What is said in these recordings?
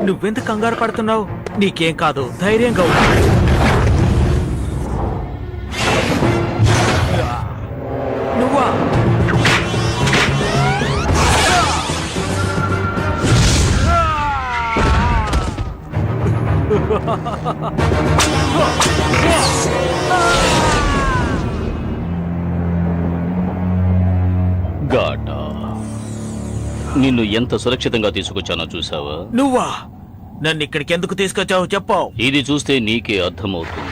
నువ్వెందుకు కంగారు పడుతున్నావు? నీకేం కాదు, ధైర్యంగా ఉండు. నువ్వా? గాటా, నిన్ను ఎంత సురక్షితంగా తీసుకొచ్చానో చూసావా? నువ్వా? నన్ను ఇక్కడికి ఎందుకు తీసుకొచ్చావు చెప్పావు? ఇది చూస్తే నీకే అర్థమవుతుంది.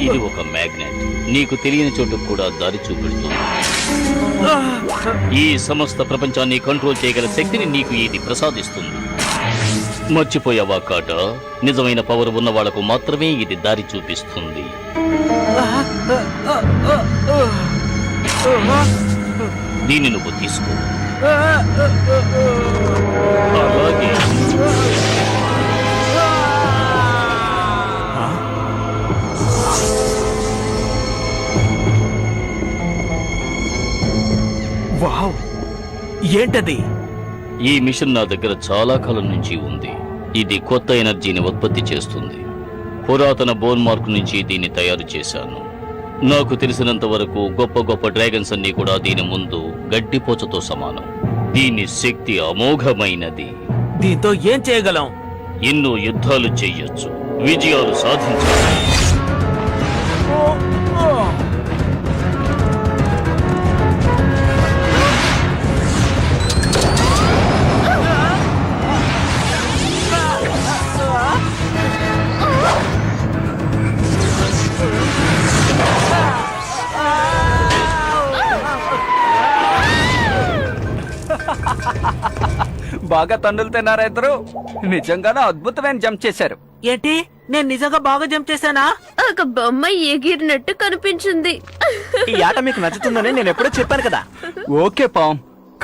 ఇది ఒక మ్యాగ్నెట్. నీకు తెలియని చోటుకు కూడా దారి చూపెడుతుంది. ఈ సమస్త ప్రపంచాన్ని కంట్రోల్ చేయగల శక్తిని నీకు ఇది ప్రసాదిస్తుంది. మర్చిపోయావా కాటా? నిజమైన పవర్ ఉన్న వాళ్లకు మాత్రమే ఇది దారి చూపిస్తుంది. దీన్ని నువ్వు తీసుకో. అలాగే వావ్, ఏంటది? ఈ మిషన్ నా దగ్గర చాలా కాలం నుంచి ఉంది. ఇది కొత్త ఎనర్జీని ఉత్పత్తి చేస్తుంది. పురాతన బోన్ మార్క్ నుంచి దీన్ని తయారు చేశాను. నాకు తెలిసినంత వరకు గొప్ప గొప్ప డ్రాగన్స్ అన్ని కూడా దీని ముందు గడ్డిపోచతో సమానం. దీని శక్తి అమోఘమైనది. దీంతో ఏం చేయగలం? ఎన్నో యుద్ధాలు చెయ్యొచ్చు, విజయాలు సాధించవచ్చు. బాగా తన్నులు తిన్నారా ఇద్దరు? నిజంగానే అద్భుతమైన జంప్ చేశారు. ఏంటి, నేను నిజంగా బాగా జంప్ చేశానా? ఒక బొమ్మ ఎగిరినట్టు కనిపించింది. ఈ ఆట మీకు నచ్చుతుందని నేను ఎప్పుడో చెప్పాను కదా. ఓకే పాం,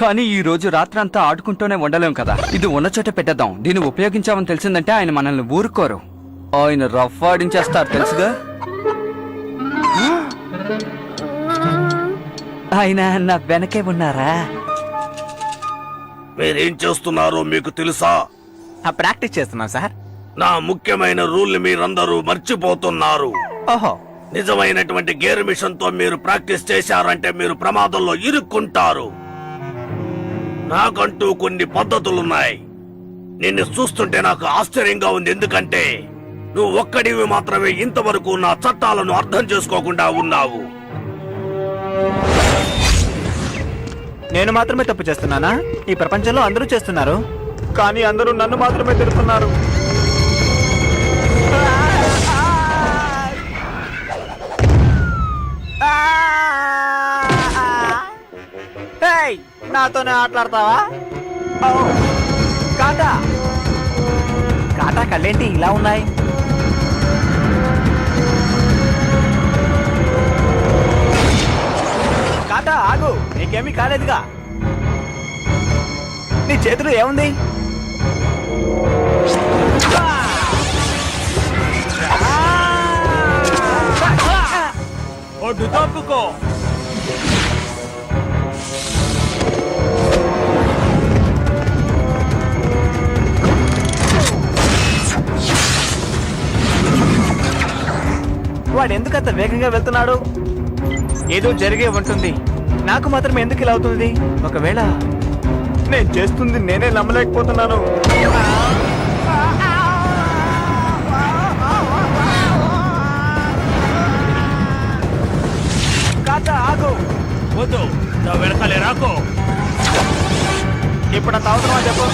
కానీ ఈ రోజు రాత్రంతా ఆడుకుంటూనే ఉండలేం కదా. ఇది ఉన్న చోట పెట్టేద్దాం. దీన్ని ఉపయోగించామని తెలిసిందంటే ఆయన మనల్ని ఊరుకోరు. ఆయన రఫ్ ఆడించేస్తారు తెలుసుగా. ఆయన నా వెనకే ఉన్నారా? మీరేం చేస్తున్నారో మీకు తెలుసా? ప్రాక్టీస్ చేస్తున్నాం సార్. నా ముఖ్యమైన రూల్ మీరందరూ మర్చిపోతున్నారు. ఓహో, నిజమైనటువంటి గేర్ మిషన్ తో మీరు ప్రాక్టీస్ చేశారంటే మీరు ప్రమాదంలో ఇరుక్కుంటారు. నాకంటూ కొన్ని పద్ధతులున్నాయి. నిన్ను చూస్తుంటే నాకు ఆశ్చర్యంగా ఉంది. ఎందుకంటే నువ్వు ఒక్కడివి మాత్రమే ఇంతవరకు నా చట్టాలను అర్థం చేసుకోకుండా ఉన్నావు. నేను మాత్రమే తప్పు చేస్తున్నానా? ఈ ప్రపంచంలో అందరూ చేస్తున్నారు, కానీ అందరూ నన్ను మాత్రమే తిడుతున్నారు. నాతోనే ఆటలాడతావా? కాటా, కాటా కళ్ళేంటి ఇలా ఉన్నాయి? కాటా ఆగు, నీకేమీ కాలేదుగా. నీ చేతిలో ఏముంది? ఒడ్డు తప్పుకో. వాడు ఎందుకంత వేగంగా వెళ్తున్నాడు? ఏదో జరిగే ఉంటుంది. నాకు మాత్రం ఎందుకు ఇలా అవుతుంది? ఒకవేళ నేను చేస్తుంది నేనే నమ్మలేకపోతున్నాను. కాటా ఆగు. వద్దు, నా వెనకాలే రాకో. ఇప్పుడు అంత అవసరమా చెప్పు?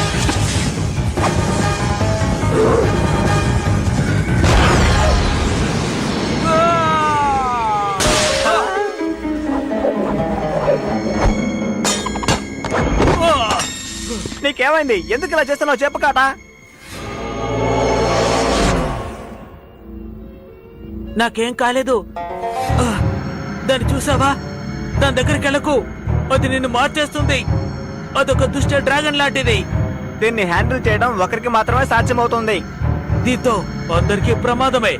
నీకేమైంది? ఎందుకు ఇలా చేస్తున్నావు చెప్పు కాటా. నాకేం కాలేదు. దాన్ని చూసావా? దాని దగ్గరికి వెళ్ళకు, అది నిన్ను మార్చేస్తుంది. అదొక దుష్ట డ్రాగన్ లాంటిది. దీన్ని హ్యాండిల్ చేయడం ఒకరికి మాత్రమే సాధ్యమవుతుంది. దీంతో అందరికీ ప్రమాదమే.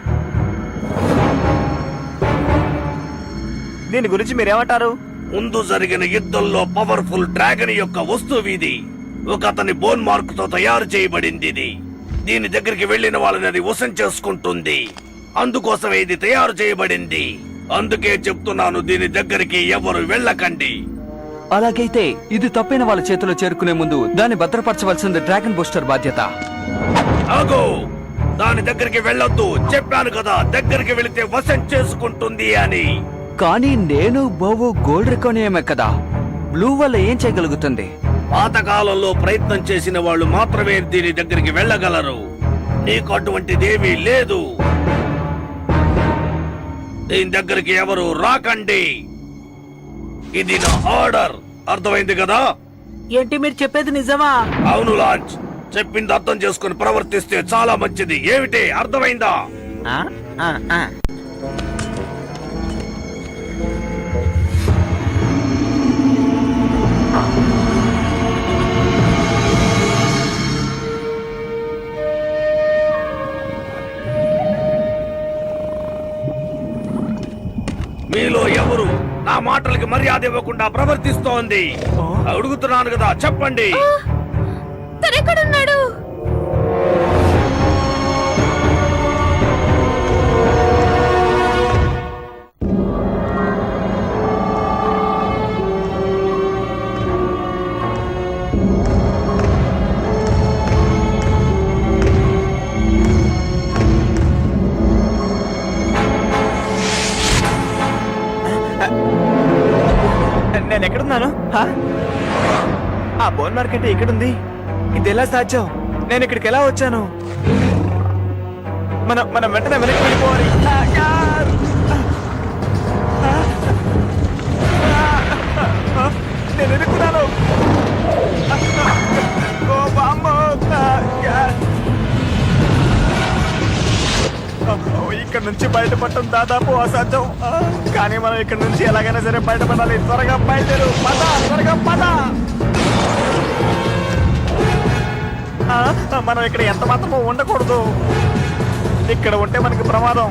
దీని గురించి మీరేమంటారు? ముందు జరిగిన యుద్ధంలో పవర్ఫుల్ డ్రాగన్ యొక్క వస్తువు ఇది. ఒక అతని బోన్ మార్క్ తో తయారు చేయబడింది ఇది. దీని దగ్గరికి వెళ్లిన వాళ్ళని అది వశం చేసుకుంటుంది. అందుకోసమే ఇది తయారు చేయబడింది. అందుకే చెప్తున్నాను, దీని దగ్గరికి ఎవరు వెళ్ళకండి. అలాగైతే ఇది తప్పైన వాళ్ళ చేతిలో చేరుకునే ముందు దాన్ని భద్రపరచవలసింది డ్రాగన్ బూస్టర్ బాధ్యత. ఆగో, దాని దగ్గరికి వెళ్ళొద్దు. చెప్పాను కదా, దగ్గరికి వెళితే వశం చేసుకుంటుంది అని. కానీ నేను బోవు గోల్డ్ రికార్డ్ కదా, బ్లూ వల్ల ఏం చేయగలుగుతుంది? పాతకాలంలో ప్రయత్నం చేసిన వాళ్ళు మాత్రమే దీని దగ్గరికి వెళ్ళగలరు. నీకు అటువంటిదేమీ లేదు. దీని దగ్గరికి ఎవరు రాకండి. ఇది నా ఆర్డర్. అర్థమైంది కదా? ఏంటి మీరు చెప్పేది నిజమా? అవును లాంచ్. చెప్పింది అర్థం చేసుకుని ప్రవర్తిస్తే చాలా మంచిది. ఏమిటి, అర్థమైందా? ఆ? ఆ, ఆ. మీలో ఎవరు నా మాటలకి మర్యాద ఇవ్వకుండా ప్రవర్తిస్తోంది? అడుగుతున్నాను కదా, చెప్పండి. తనెక్కడున్నాడు? నేను ఎక్కడున్నాను? హా? ఆ బోన్ మార్కెట్ ఇక్కడుంది. ఇది ఎలా సాధ్యం? నేను ఇక్కడికి ఎలా వచ్చాను? మనం వెంటనే వెనక్కి వెళ్ళిపోవాలి. ఆ, కార్! నేను ఎదుర్కొన్నాను. ఓ బాంబో! కార్! ఇక్కడ నుంచి బయటపడటం దాదాపు అసాధ్యం. కానీ మనం ఇక్కడ నుంచి ఎలాగైనా సరే బయటపడాలి. త్వరగా బయలుదేరు. పద, త్వరగా పద. మనం ఇక్కడ ఎంత మాత్రమో ఉండకూడదు. ఇక్కడ ఉంటే మనకి ప్రమాదం.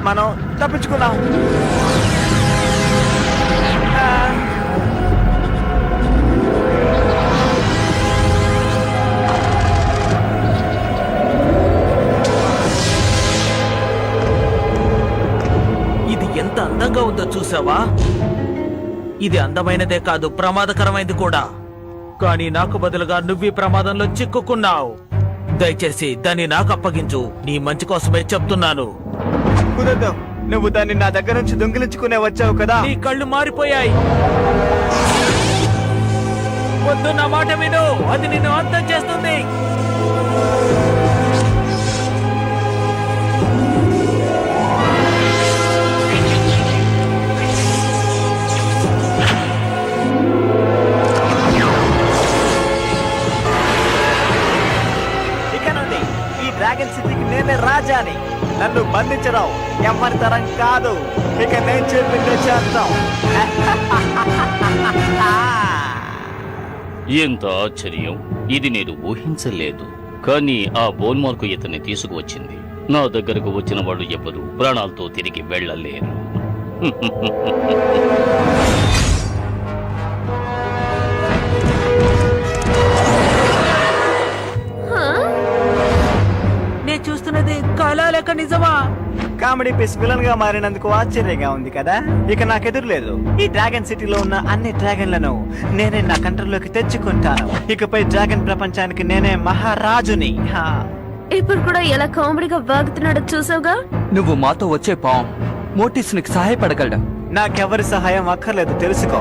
మనం తప్పించుకున్నాం. ఇది ఎంత అందంగా ఉందో చూసావా? ఇది అందమైనదే కాదు, ప్రమాదకరమైనది కూడా. కానీ నాకు బదులుగా నువ్వు ఈ ప్రమాదంలో చిక్కుకున్నావు. దయచేసి దాన్ని నాకు అప్పగించు. నీ మంచి కోసమే చెప్తున్నాను. కుదరదు. నువ్వు దాన్ని నా దగ్గర నుంచి దొంగిలించుకునే వచ్చావు కదా. నీ కళ్ళు మారిపోయాయి. వద్దు, నా మాట విను. అది నిన్ను అంతం చేస్తుంది. ఇక నుండి ఈ డ్రాగన్ సిటీకి నేనే రాజాని. నన్ను బంధించడం ఎవరి తరం కాదు. ఇక నేను చెప్పిందే చేద్దాం. ఎంత ఆశ్చర్యం! ఇది నేను ఊహించలేదు. కానీ ఆ బోన్ మార్కు ఇతన్ని తీసుకువచ్చింది. నా దగ్గరకు వచ్చిన వాళ్ళు ఎవరు ప్రాణాలతో తిరిగి వెళ్ళలేరు. నేను చూస్తున్నది కళ లేక నిజమా? కామెడీ పీస్ విలన్ గా మారినందుకు ఆశ్చర్యంగా ఉంది కదా. ఇక నాకెదురు లేదు. ఈ డ్రాగన్ సిటీలో ఉన్న అన్ని డ్రాగన్లను నేనే నా కంట్రోల్లోకి తెచ్చుకుంటాను. ఇకపై డ్రాగన్ ప్రపంచానికి నేనే మహారాజుని. ఇప్పుడు కూడా ఎలా కామెడీగా వాగుతున్నాడో చూసావుగా. నువ్వు మాతో వచ్చే పాం మోటిస్ నీకు సహాయపడగలడు. నాకెవరి సహాయం అక్కర్లేదు, తెలుసుకో.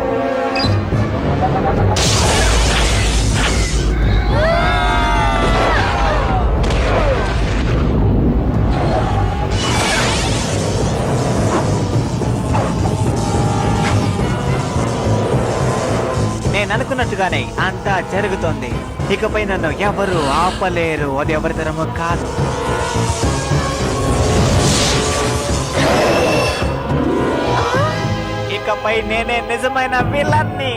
నేను అనుకున్నట్టుగానే అంతా జరుగుతోంది. ఇకపై నన్ను ఎవరు ఆపలేరు. అది ఎవరి తరమో కాదు. ఇకపై నేనే నిజమైన విలన్ని.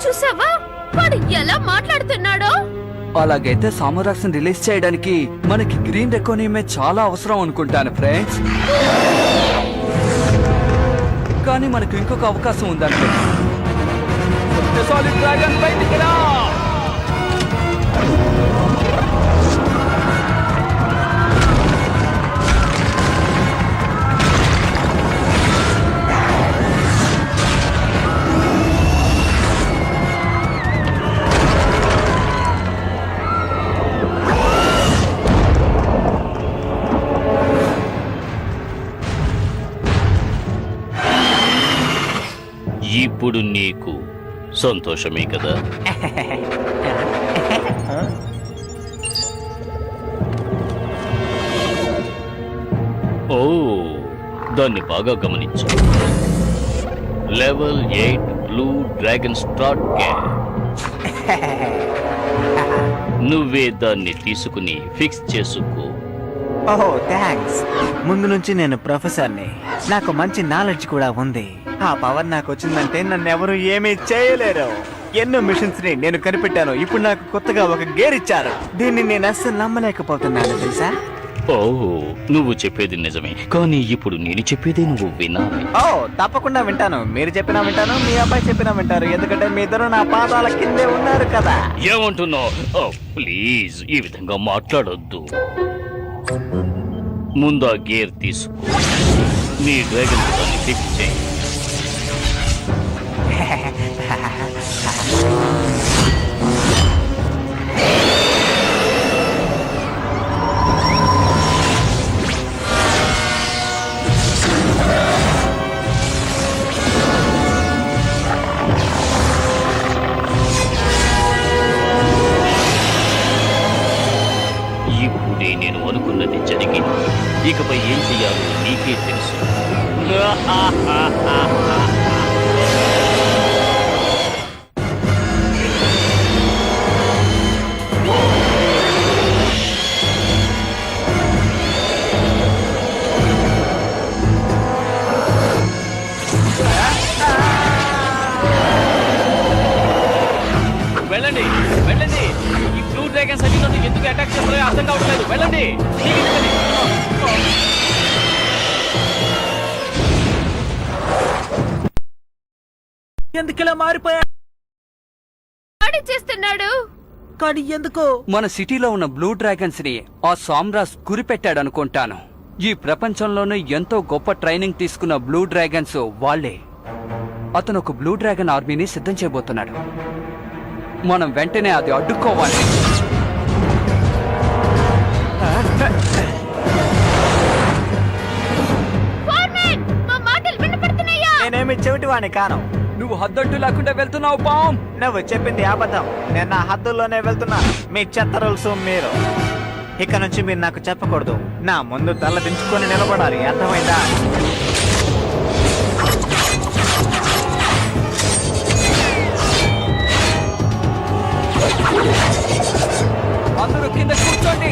చూసావా వాడు ఎలా మాట్లాడుతున్నాడో? అలాగైతే సామరాక్స్ రిలీజ్ చేయడానికి మనకి గ్రీన్ ఎకానమీ చాలా అవసరం అనుకుంటాను ఫ్రెండ్స్. కానీ మనకు ఇంకొక అవకాశం ఉందంటే సాలిడ్ డ్రాగన్ బయటికి రా. ఇప్పుడు నీకు సంతోషమే కదా? ఓ, దాన్ని బాగా గమనించు. Level 8 blue dragon start cap. నువ్వే దాన్ని తీసుకుని ఫిక్స్ చేసుకో. ఓహో థ్యాంక్స్. ముందు నుంచి నేను ప్రొఫెసర్ని, నాకు మంచి నాలెడ్జ్ కూడా ఉంది. ఆ పవర్ నాకు వచ్చిందంటే నన్ను ఎవరు ఏమీ చేయలేరు. ఎన్నో మిషన్స్ ని నేను కనిపెట్టాను. ఇప్పుడు నాకు కొత్తగా ఒక గేర్ ఇచ్చారు. దీన్ని నేను అస్సలు నమ్మలేకపోతున్నాను తెలుసా. ఓ, నువ్వు చెప్పేది నిజమే, కానీ ఇప్పుడు నేను చెప్పేది నువ్వు వినాలి. ఓ తప్పకుండా వింటాను. మీరు చెప్పినా వింటాను, మీ అబ్బాయి చెప్పినా వింటారు. ఎందుకంటే మీ ఇద్దరు నా పాదాల కిందే ఉన్నారు కదా. ఏమంటున్నావు? ఓ, ప్లీజ్ ఈ విధంగా మాట్లాడొద్దు. ముందా గేర్ తీసుకో, నీ డ్రాగన్ దాన్ని ఫిక్స్ చేయి. ఇప్పుడే నేను అనుకున్నది జరిగింది. ఇకపై ఏం చెయ్యాలో నీకే తెలుసు. వెళ్ళండి వెళ్ళండి. ఈ బ్లూ డ్రాగన్స్ అన్ని నన్ను ఎందుకు అటాక్ చేస్తారో అర్థం కావట్లేదు. వెళ్ళండి. ఎందుకిలా మారిపోయా? చేస్తున్నాడు. కానీ ఎందుకు? మన సిటీలో ఉన్న బ్లూ డ్రాగన్స్ ని ఆ సామ్రాజ్ గురిపెట్టాడు అనుకుంటాను. ఈ ప్రపంచంలోనే ఎంతో గొప్ప ట్రైనింగ్ తీసుకున్న బ్లూ డ్రాగన్స్ వాళ్ళే. అతను ఒక బ్లూ డ్రాగన్ ఆర్మీని సిద్ధం చేయబోతున్నాడు. మనం వెంటనే అది అడ్డుకోవాలి. నేనేమి చెవిటివాణ్ణి కాను. నువ్వు హద్దట్టు లేకుండా వెళ్తున్నావు పామ్. నువ్వు చెప్పింది అబద్ధం. నేను నా హద్దుల్లోనే వెళ్తున్నా. మీ చెత్త రూల్స్ మీరు. ఇక నుంచి మీరు నాకు చెప్పకూడదు. నా ముందు తల దించుకొని నిలబడాలి. అర్థమైందా? అందరూ కింద కూర్చోండి.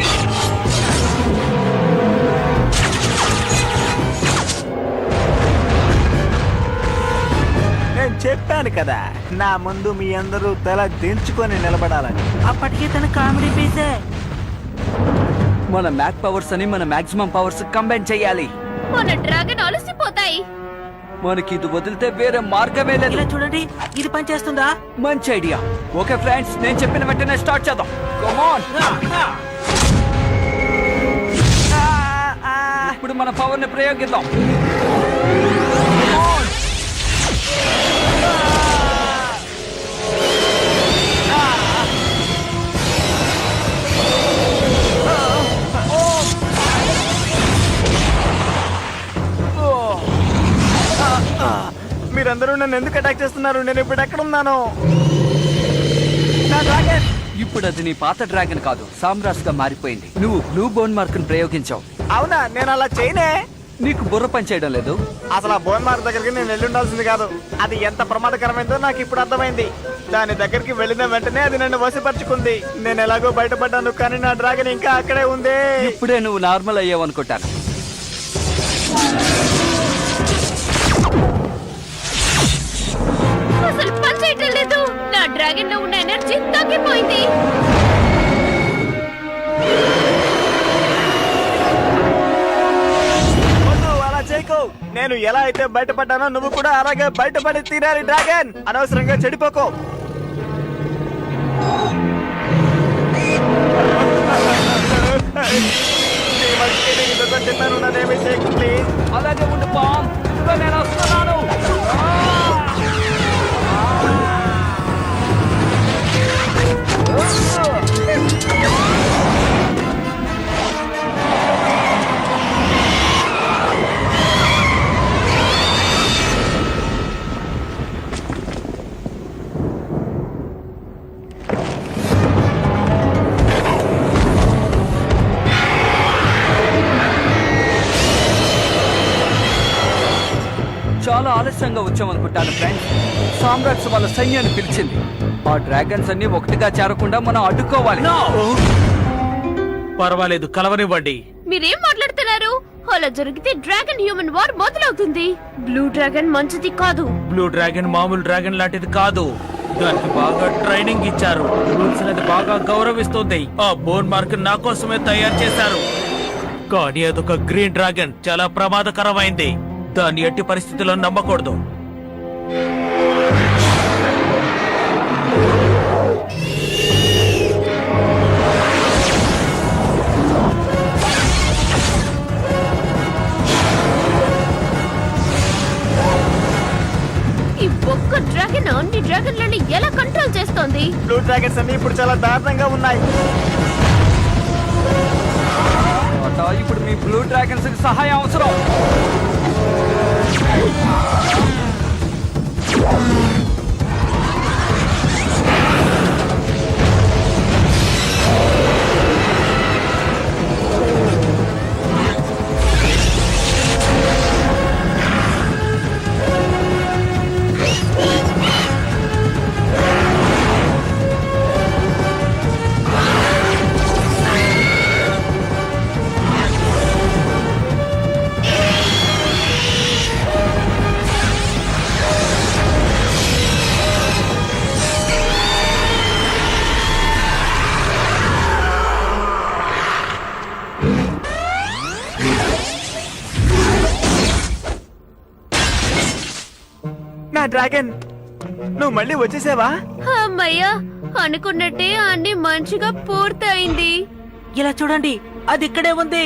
నేను చెప్పాను కదా, నా ముందు మీ అందరూ తల దించుకొని నిలబడాలని. అప్పటికే తన కామెడీ పీసే. మన మ్యాక్ పవర్స్ అని మన మాక్సిమం పవర్స్ కంబైన్ చేయాలి. మన డ్రాగన్ అలసిపోతాయి. మనకి ఇది వదిలితే వేరే మార్గమే లేదు. ఇలా చూడండి, ఇది పనిచేస్తుందా? మంచి ఐడియా. ఓకే ఫ్రెండ్స్, నేను చెప్పిన వెంటనే స్టార్ట్ చేద్దాం. Come on. ఇప్పుడు మన పవర్ ని ప్రయోగిద్దాం. మీరందరూ నన్ను ఎందుకు అటాక్ చేస్తున్నారు? నేను ఇప్పుడు ఎక్కడున్నాను? నా డ్రాగన్. ఇప్పుడు అది నీ పాత డ్రాగన్ కాదు, సామ్రాజ్ గా మారిపోయింది. నువ్వు బ్లూ బోన్ మార్క్ ని ప్రయోగించావు. అవునా? నేను అలా చేయనే. నీకు బుర్ర పనిచేయడం లేదు. అసలు ఆ బోన్ మార్క్ దగ్గరికి నేను వెళ్ళి ఉండాల్సింది కాదు. అది ఎంత ప్రమాదకరమైందో నాకు ఇప్పుడు అర్థమైంది. దాని దగ్గరికి వెళ్ళిన వెంటనే అది నన్ను వశపరుచుకుంది. నేను ఎలాగో బయటపడ్డాను, కానీ నా డ్రాగన్ ఇంకా అక్కడే ఉంది. ఇప్పుడే నువ్వు నార్మల్ అయ్యావు అనుకుంటాను. అసలు పని చేయటం లేదు. నా డ్రాగన్ లో ఉన్న ఎనర్జీ తగ్గిపోయింది. నేను ఎలా అయితే బయటపడ్డానో నువ్వు కూడా అలాగే బయటపడి తీరాలి డ్రాగన్. అనవసరంగా చెడిపోకో. చెప్పాను, నన్నేమీ చేయకు ప్లీజ్. అలాగే ఉండు పామ్, ఇదిగో నేను వస్తున్నాను. చాలా ఆలస్యంగా వచ్చామనుకుంటాను ఫ్రెండ్స్. సామ్రాట్స్ వాళ్ళ సైన్యాన్ని పిలిచింది. ఆ డ్రాగన్స్ అన్ని ఒకటిగా చేరకుండా మనం అడ్డుకోవాలి. పర్వాలేదు, కలవనివ్వండి. మీరేం మాట్లాడుతున్నారు? అలా జరిగితే డ్రాగన్ హ్యూమన్ వార్ మొదలవుతుంది. బ్లూ డ్రాగన్ మంచిది కాదు. బ్లూ డ్రాగన్ మామూలు డ్రాగన్ లాంటిది కాదు. దానికి బాగా ట్రైనింగ్ ఇచ్చారు. రూల్స్ అనేది బాగా గౌరవిస్తుంది. ఆ బోన్ మార్క్ నా కోసమే తయారు చేశారు. కానీ అదొక గ్రీన్ డ్రాగన్, చాలా ప్రమాదకరమైంది. దాన్ని ఎట్టి పరిస్థితుల్లో నమ్మకూడదు. ఈ ఒక్క డ్రాగన్ అన్ని డ్రాగన్లని ఎలా కంట్రోల్ చేస్తోంది? బ్లూ డ్రాగన్స్ అన్ని ఇప్పుడు చాలా దారుణంగా ఉన్నాయి. ఇప్పుడు మీ బ్లూ డ్రాగన్స్ కి సహాయం అవసరం. నా డ్రాగన్, నువ్వు మళ్ళీ వచ్చేసావా? అమ్మయ్యా, అనుకున్నట్టే అన్ని మంచిగా పూర్తయింది. ఇలా చూడండి, అది ఇక్కడే ఉంది.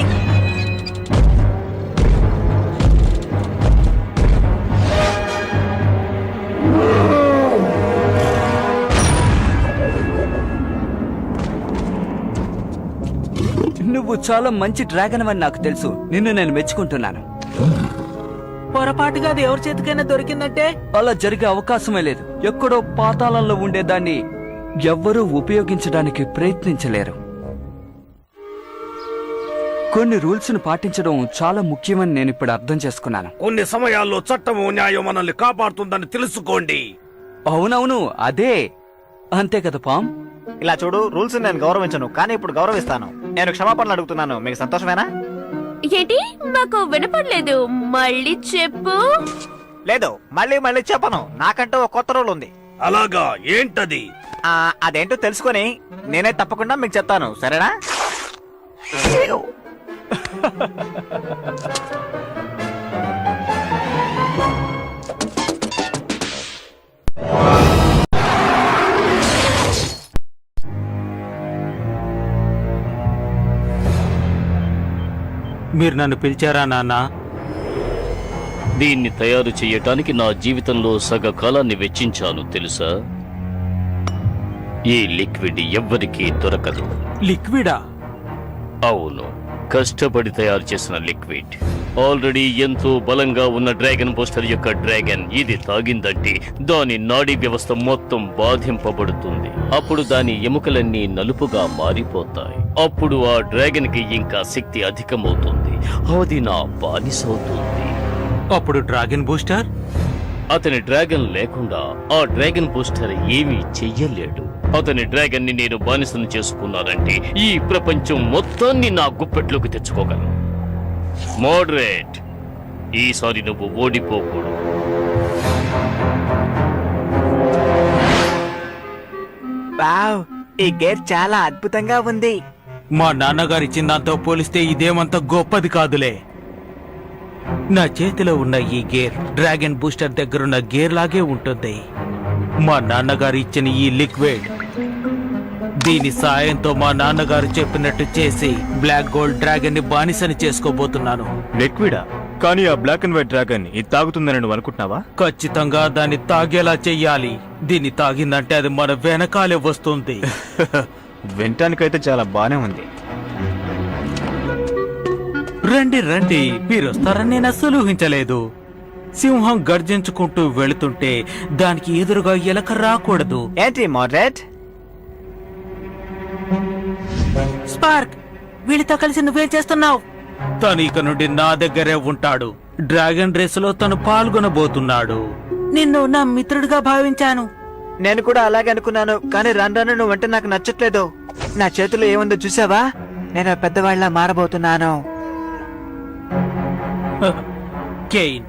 నువ్వు చాలా మంచి డ్రాగన్ అని నాకు తెలుసు. నిన్ను నేను మెచ్చుకుంటున్నాను. పొరపాటుగా అది ఎవరి చేతికైనా దొరికిందంటే? అలా జరిగే అవకాశమే లేదు. ఎక్కడో పాతాళంలో ఉండేదాన్ని ఎవ్వరూ ఉపయోగించడానికి ప్రయత్నించలేరు. కొన్ని రూల్స్ ను పాటించడం చాలా ముఖ్యమని నేను ఇప్పుడు అర్థం చేసుకున్నాను. కొన్ని సమయాల్లో చట్టము న్యాయం మనల్ని కాపాడుతుందని తెలుసుకోండి. అవునవును, అదే. అంతే కదా పామ్? ఇలా చూడు, రూల్స్ నేను గౌరవించను, కానీ ఇప్పుడు గౌరవిస్తాను. నేను క్షమాపణలు అడుగుతున్నాను. మీకు సంతోషమేనా? ఏంటి? మాకు వినపడలేదు. మళ్ళీ చెప్పు. లేదు, మళ్ళీ మళ్ళీ చెప్పను. నాకంటూ ఒక కొత్త రూల్ ఉంది. అలాగా? ఏంటది? అదేంటో తెలుసుకొని నేనే తప్పకుండా మీకు చెప్తాను, సరేనా? మీరు నన్ను పిలిచారా నాన్న? దీన్ని తయారు చేయటానికి నా జీవితంలో సగ కాలాన్ని వెచ్చించాను తెలుసా? ఈ లిక్విడ్ ఎవ్వరికీ దొరకదు. లిక్విడా? అవును, కష్టపడి తయారు చేసిన లిక్విడ్. ఆల్రెడీ ఎంతో బలంగా ఉన్న డ్రాగన్ బూస్టర్ యొక్క డ్రాగన్ ఇది తాగిందంటే దాని నాడీ వ్యవస్థ మొత్తం బాధింపబడుతుంది. అప్పుడు దాని ఎముకలన్నీ నలుపుగా మారిపోతాయి. అప్పుడు ఆ డ్రాగన్ కి ఇంకా శక్తి అధికమవుతుంది. అది నా బానిసవుతుంది. అప్పుడు డ్రాగన్ బూస్టర్? అతని డ్రాగన్ లేకుండా ఆ డ్రాగన్ బూస్టర్ ఏమీ చెయ్యలేడు. అతని డ్రాగన్ ని నేను బానిసను చేసుకున్నానంటే ఈ ప్రపంచం మొత్తాన్ని నా గుప్పెట్లోకి తెచ్చుకోగలను. మోడరేట్, ఈసారి నువ్వు ఓడిపోకూడదు. వావ్, ఈ గేర్ చాలా అద్భుతంగా ఉంది. మా నాన్నగారు ఇచ్చిన దాంతో పోలిస్తే ఇదేమంత గొప్పది కాదులే. నా చేతిలో ఉన్న ఈ గేర్ డ్రాగన్ బూస్టర్ దగ్గరున్న గేర్ లాగే ఉంటుంది. మా నాన్నగారు ఇచ్చిన ఈ లిక్విడ్, దీని సాయంతో మా నాన్నగారు చెప్పినట్టు చేసి బ్లాక్ గోల్డ్ డ్రాగన్ ని బానిసని చేసుకోబోతున్నాను. లిక్విడా? కానీ ఆ బ్లాక్ అండ్ వైట్ డ్రాగన్ ఇది తాగుతుందని నువ్వు అనుకుంటున్నావా? ఖచ్చితంగా దాన్ని తాగేలా చెయ్యాలి. దీన్ని తాగిందంటే అది మన వెనకాలే వస్తుంది. వినటానికైతే చాలా బానే ఉంది. రండి రండి, మీరు వస్తారని నేను అస్సలు ఊహించలేదు. సింహం గర్జించుకుంటూ వెళుతుంటే దానికి ఎదురుగా ఎలక రాకూడదు. ఏంటి మోడ్రేట్? స్పార్క్, వీళ్ళతో కలిసి నువ్వేం చేస్తున్నావు? తను ఇక నుండి నా దగ్గరే ఉంటాడు. డ్రాగన్ రేస్ లో తను పాల్గొనబోతున్నాడు. నిన్ను నా మిత్రుడిగా భావించాను. నేను కూడా అలాగే అనుకున్నాను, కానీ రాను నువ్వంటే నాకు నచ్చట్లేదు. నా చేతిలో ఏముందో చూసావా? నేను పెద్దవాళ్ళ మారబోతున్నాను. కేన్,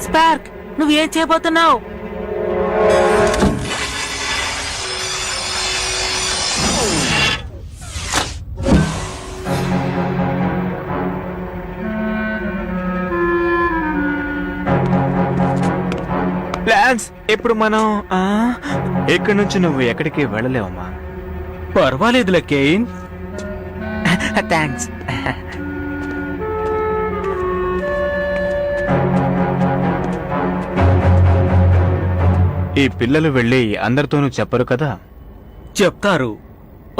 స్పార్క్, నువ్వేం చేయబోతున్నావు? ప్లాన్స్ ఇప్పుడు మనం ఇక్కడి నుంచి నువ్వు ఎక్కడికి వెళ్ళలేవమ్మా. పర్వాలేదులే కేన్. థ్యాంక్స్. ఈ పిల్లలు వెళ్ళి అందరితోనూ చెప్పరు కదా? చెప్తారు,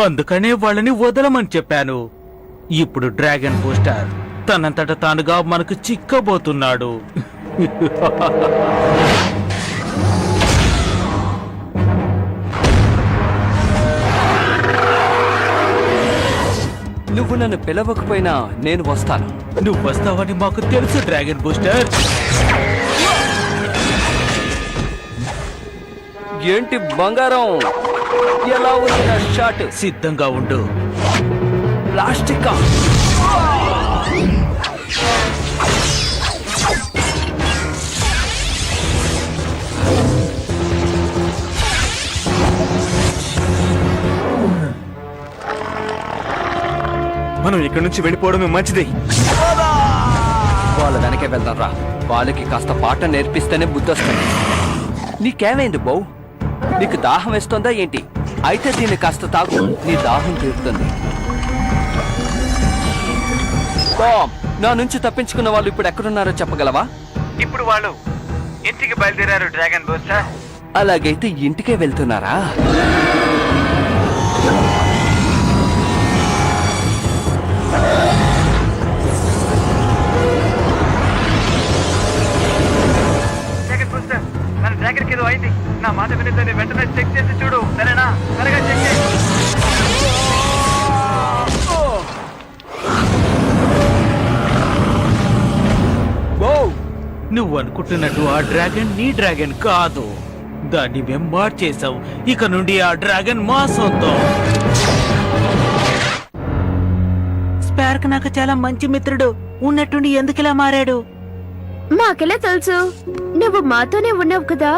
అందుకనే వాళ్ళని వదలమని చెప్పాను. ఇప్పుడు డ్రాగన్ బూస్టర్ తనంతట తానుగా మనకు చిక్కబోతున్నాడు. నువ్వు నన్ను పిలవకపోయినా నేను వస్తాను. నువ్వు వస్తావని మాకు తెలుసు డ్రాగన్ బూస్టర్. ఏంటి బంగారం, ఎలా ఉంది నా షాట్? సిద్ధంగా ఉండు. ప్లాస్టిక్ మనం ఇక్కడి నుంచి వెళ్ళిపోవడమే మంచిది. వాళ్ళ వెనకే వెళ్దాం రా. వాళ్ళకి కాస్త పాట నేర్పిస్తేనే బుద్ధొస్తుంది. నీకేమైంది బౌ? నీకు దాహం వేస్తుందా ఏంటి? అయితే దీన్ని కాస్త తాగు, నీ దాహం తీరుతుంది. టామ్, నా నుంచి తప్పించుకున్న వాళ్ళు ఇప్పుడు ఎక్కడున్నారో చెప్పగలవా? ఇప్పుడు వాళ్ళు ఇంటికి బయలుదేరారు డ్రాగన్ బూస్టర్. అలాగైతే ఇంటికే వెళ్తున్నారా? డ్రాగన్ బూస్టర్, మన డ్రాగన్ కి ఏదో అయింది. నా మాట వినిద్దని వెంటనే చెక్ చేసి చూడు, సరేనా? త్వరగా చెక్ చేయి. నువ్వు అనుకుంటున్నట్టు ఆ డ్రాగన్ నీ డ్రాగన్ కాదు. దాన్ని మేం మార్చేశాం. ఇక నుండి ఆ డ్రాగన్ మా సొంతం. స్పార్క్ నాకు చాలా మంచి మిత్రుడు. ఉన్నట్టుండి ఎందుకిలా మారాడు? మాకెలా తెలుసు? నువ్వు మాతోనే ఉన్నావు కదా.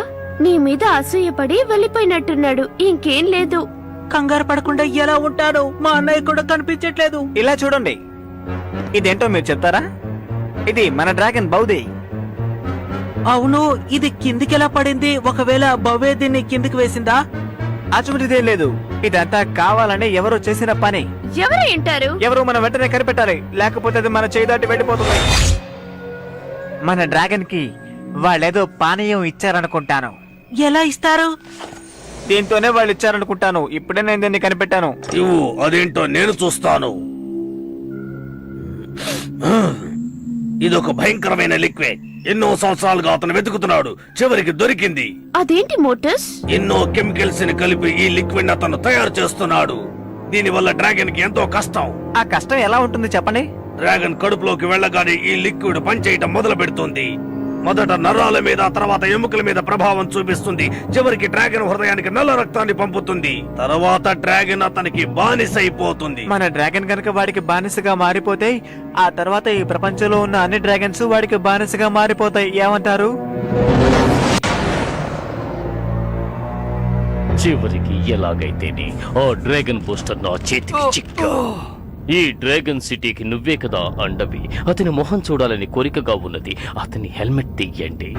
నీ మీద అసూయపడి వెళ్ళిపోయినట్టున్నాడు, ఇంకేం లేదు. కంగారు పడకుండా ఎలా ఉంటాడు? మా అన్నయ్య కూడా కనిపించట్లేదు. ఇలా చూడండి, ఇదేంటో మీరు చెప్తారా? ఇది మన డ్రాగన్ బౌది. అవును, ఇది కిందికెలా పడింది? ఒకవేళ బవే దీన్ని కిందికి వేసిందా? అటువంటిదేం లేదు. ఇదంతా కావాలని ఎవరో చేసిన పని. ఎవరు ఏంటారు? ఎవరు మనం వెంటనే కనిపెట్టాలి, లేకపోతే అది మన చేయి దాటి వెళ్ళిపోతుంది. మన డ్రాగన్ కి వాళ్ళేదో పానీయం ఇచ్చారనుకుంటాను. ఎలా ఇస్తారు? దీంతోనే వాళ్ళు ఇచ్చారనుకుంటాను. ఇప్పుడే నేను దీన్ని కనిపెట్టాను. ఇవ్వు, అదేంటో నేను చూస్తాను. ఇదొక భయంకరమైన లిక్విడ్. ఎన్నో సంవత్సరాలుగా అతను వెతుకుతున్నాడు, చివరికి దొరికింది. అదేంటి మోటస్? ఎన్నో కెమికల్స్ ని కలిపి ఈ లిక్విడ్ అతను తయారు చేస్తున్నాడు. దీని వల్ల డ్రాగన్ కి ఎంతో కష్టం. ఆ కష్టం ఎలా ఉంటుంది చెప్పండి? డ్రాగన్ కడుపులోకి వెళ్ళగానే ఈ లిక్విడ్ పనిచేయటం మొదలు పెడుతుంది. మొదట నరాల మీద, తర్వాత ఎముకల మీద ప్రభావం చూపిస్తుంది. చివరికి డ్రాగన్ హృదయానికి నల్ల రక్తాన్ని పంపుతుంది. తర్వాత డ్రాగన్ అతనికి బానిస అయిపోతుంది. మన డ్రాగన్ కనుక వాడికి బానిసగా మారిపోతే ఆ తర్వాత ఈ ప్రపంచంలో ఉన్న అన్ని డ్రాగన్స్ వాడికి బానిసగా మారిపోతాయి. ఏమంటారు? చివరికి ఎలాగైతేనే ఆ డ్రాగన్ బూస్టర్ నా చేతికి చిక్కా. ఈ డ్రాగన్ సిటీకి నువ్వే కదా అండవి. అతని మొహం చూడాలని కోరికగా ఉన్నది. అతని హెల్మెట్ తీయండి.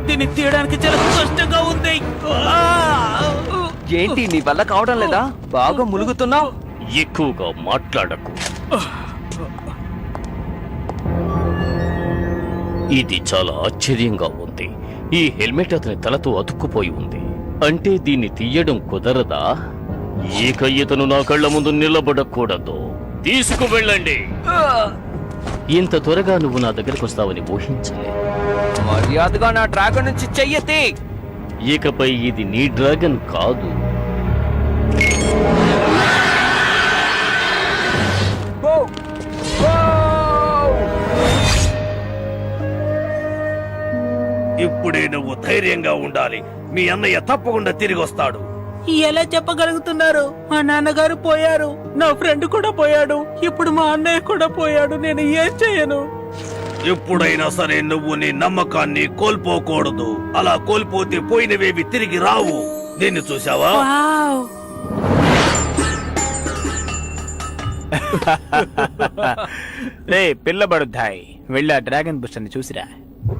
దీన్ని తీయడానికి చాలా కష్టంగా ఉంది. ఏంటి నీ వల్ల కావడం లేదా? బాగా ములుగుతున్నావు. ఎక్కువగా మాట్లాడకు. ఇది చాలా ఆశ్చర్యంగా ఉంది. ఈ హెల్మెట్ అతని తలతో అతుక్కుపోయి ఉంది. అంటే దీన్ని తీయడం కుదరదా? ఇక ఇతను నా కళ్ళ ముందు నిలబడకూడదు. తీసుకువెళ్ళండి. ఇంత త్వరగా నువ్వు నా దగ్గరకు వస్తావని ఊహించలే. మర్యాదగా నా డ్రాగన్ నుంచి చెయ్యతి. ఇకపై ఇది నీ డ్రాగన్ కాదు. ఇప్పుడే నువ్వు ధైర్యంగా ఉండాలి. మీ అన్నయ్య తప్పకుండా తిరిగి వస్తాడు. ఎలా చెప్పగలుగుతున్నారు? మా నాన్నగారు పోయారు, నా ఫ్రెండ్ కూడా పోయాడు, ఇప్పుడు మా అన్నయ్య కూడా పోయాడు. నేను ఏం చేయను? ఎప్పుడైనా సరే నువ్వు నీ నమ్మకాన్ని కోల్పోకూడదు. అలా కోల్పోతే పోయినవేవి తిరిగి రావు. దీన్ని చూసావా? వావ్! రే పిల్లబడుద్దాయి, వెళ్ళి ఆ డ్రాగన్ బుష్ అని చూసిరా.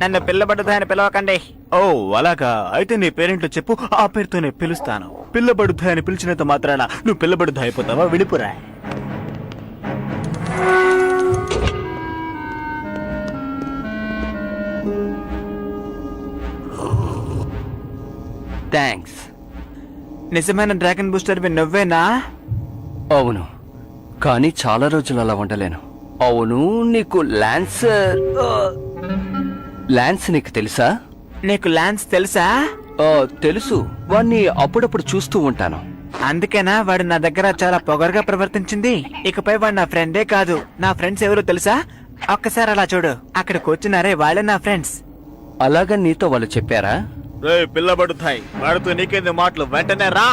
నన్ను పిల్లబడుద్దాయి అని పిలవకండి. ఓ అలాగా, అయితే నీ పేరెంట్లు చెప్పు, ఆ పేరుతోనే పిలుస్తాను. పిల్లబడుద్దాయి అని పిలిచినంత మాత్రాన నువ్వు పిల్లబడుద్దాయి అయిపోతావా? విడిపురా. థ్యాంక్స్. నిజమైన డ్రాగన్ బూస్టర్ నువ్వేనా? అవును, కానీ చాలా రోజులు అలా ఉండలేను. అవును, నీకు లాన్స్ నీకు తెలుసా? నీకు లాన్స్ తెలుసా? తెలుసు, వాణ్ణి అప్పుడప్పుడు చూస్తూ ఉంటాను. అందుకేనా వాడు నా దగ్గర చాలా పొగరుగా ప్రవర్తించింది? ఇకపై వాడు నా ఫ్రెండే కాదు. నా ఫ్రెండ్స్ ఎవరో తెలుసా? ఒక్కసారి అలా చూడు, అక్కడ కూర్చున్నారే వాళ్ళే నా ఫ్రెండ్స్. అలాగా నీతో వాళ్ళు చెప్పారా? రే పిల్లబడుతాయి, వాడితో నీకేంది మాటలు? వెంటనే రా,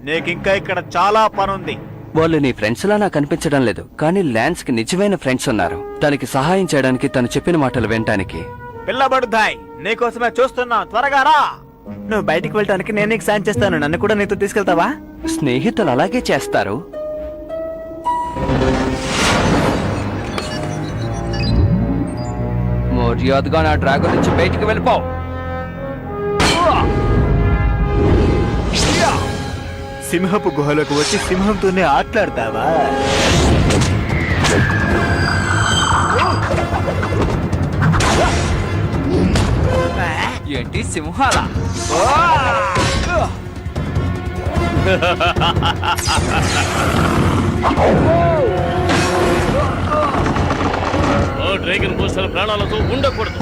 నీకింకా ఇక్కడ చాలా పనుంది. వాళ్ళు నీ ఫ్రెండ్స్ లా నాకు అనిపించడం లేదు, కానీ లాన్స్ కి నిజమైన ఫ్రెండ్స్ ఉన్నారు. తనకి సహాయం చేయడానికి, తను చెప్పిన మాటలు వినటానికి. పిల్లబడుతాయి, నీకోసమే చూస్తున్నా, త్వరగా రా. నువ్వు బయటికి వెళ్ళటానికి నేను నీకు సాయం చేస్తాను. నన్ను కూడా నీతో తీసుకెళ్తావా? స్నేహితులు అలాగే చేస్తారు. మర్యాదగా నా డ్రాగన్ నుంచి బయటికి వెళ్ళిపో. సింహపు గుహలోకి వచ్చి సింహంతోనే ఆటలాడతావా? ఏంటి సింహాల? డ్రాగన్ బూస్టర్ ప్రాణాలతో ఉండకూడదు.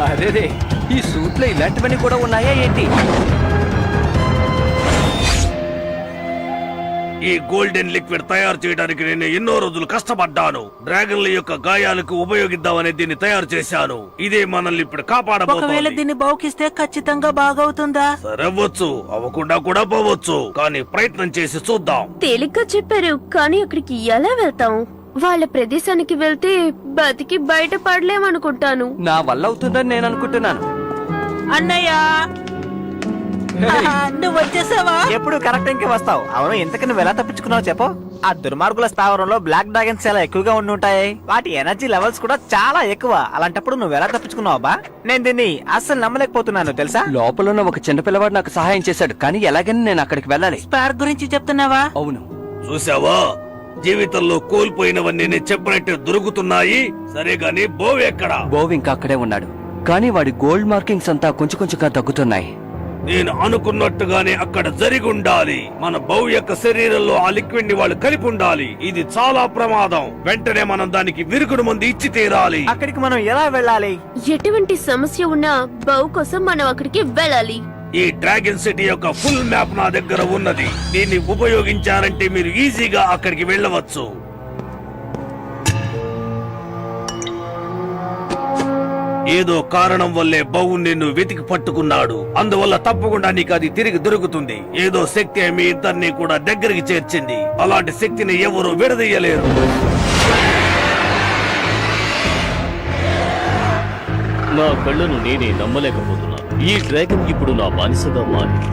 అరేరే, ఈ సూట్ లో ఇలాంటివన్నీ కూడా ఉన్నాయా ఏంటి? ఈ గోల్డెన్ లిక్విడ్ తయారు చేయడానికి నేను ఎన్నో రోజులు కష్టపడ్డాను. డ్రాగన్ల యొక్క గాయాలకు ఉపయోగిద్దామని దీన్ని తయారు చేశాను. ఇదే మనల్ని ఇప్పుడు ఒకవేళ కాపాడబోతోంది. దీన్ని బావుకిస్తే ఖచ్చితంగా బాగవుతుందా? సరవచ్చు, అవ్వకుండా కూడా పోవచ్చు, కానీ ప్రయత్నం చేసి చూద్దాం. తేలిగ్గా చెప్పారు, కానీ అక్కడికి ఎలా వెళ్తాం? వాళ్ళ ప్రదేశానికి వెళ్తే బతికి బయట పడలేమనుకుంటాను. నా వల్ల అవుతుందని నేను అనుకుంటున్నాను. అన్నయ్య, నువ్వు వచ్చేసావా? ఎప్పుడు కరెక్ట్ ఇంకే వస్తావు. అవును, ఇంతకు నువ్వు ఎలా తప్పించుకున్నావు చెప్పు. ఆ దుర్మార్గుల స్థావరంలో బ్లాక్ డ్రాగన్స్ చాలా ఎక్కువగా ఉండి ఉంటాయి. వాటి ఎనర్జీ లెవెల్స్ కూడా చాలా ఎక్కువ. అలాంటప్పుడు నువ్వు ఎలా తప్పించుకున్నావు బా? నేను దీన్ని అస్సలు నమ్మలేకపోతున్నాను తెలుసా. లోపల ఉన్న ఒక చిన్న పిల్లవాడు నాకు సహాయం చేశాడు, కానీ ఎలాగని నేను అక్కడికి వెళ్ళాలి. స్పార్క్ గురించి చెప్తున్నావా? అవును. చూసావా, జీవితంలో కోల్పోయినవన్నీ నేను చెప్పినట్టు దొరుకుతున్నాయి. సరే గాని బోవ్ ఎక్కడా? బోవ్ ఇంకా అక్కడే ఉన్నాడు, కానీ వాడి గోల్డ్ మార్కింగ్స్ అంతా కొంచెం కొంచెంగా తగ్గుతున్నాయి. నేను అనుకున్నట్టుగానే అక్కడ జరిగి ఉండాలి. మన బౌ యొక్క శరీరంలో ఆ లిక్విడ్ ని వాళ్ళు కలిపి ఉండాలి. ఇది చాలా ప్రమాదం. వెంటనే మనం దానికి విరుగుడు మందు ఇచ్చి తీరాలి. అక్కడికి మనం ఎలా వెళ్ళాలి? ఎటువంటి సమస్య ఉన్నా బౌ కోసం మనం అక్కడికి వెళ్ళాలి. ఈ డ్రాగన్ సిటీ యొక్క ఫుల్ మ్యాప్ నా దగ్గర ఉన్నది. దీన్ని ఉపయోగించారంటే మీరు ఈజీగా అక్కడికి వెళ్ళవచ్చు. ఏదో కారణం వల్లే బౌ నిన్ను వెతికి పట్టుకున్నాడు. అందువల్ల తప్పకుండా నీకు అది తిరిగి దొరుకుతుంది. ఏదో శక్తి మీ ఇద్దరిని కూడా దగ్గరికి చేర్చింది. అలాంటి శక్తిని ఎవరు విడదీయలేరు. నా కళ్ళను నేనే నమ్మలేకపోతున్నాను. ఈ డ్రాగన్ ఇప్పుడు నా బానిసగా మారింది.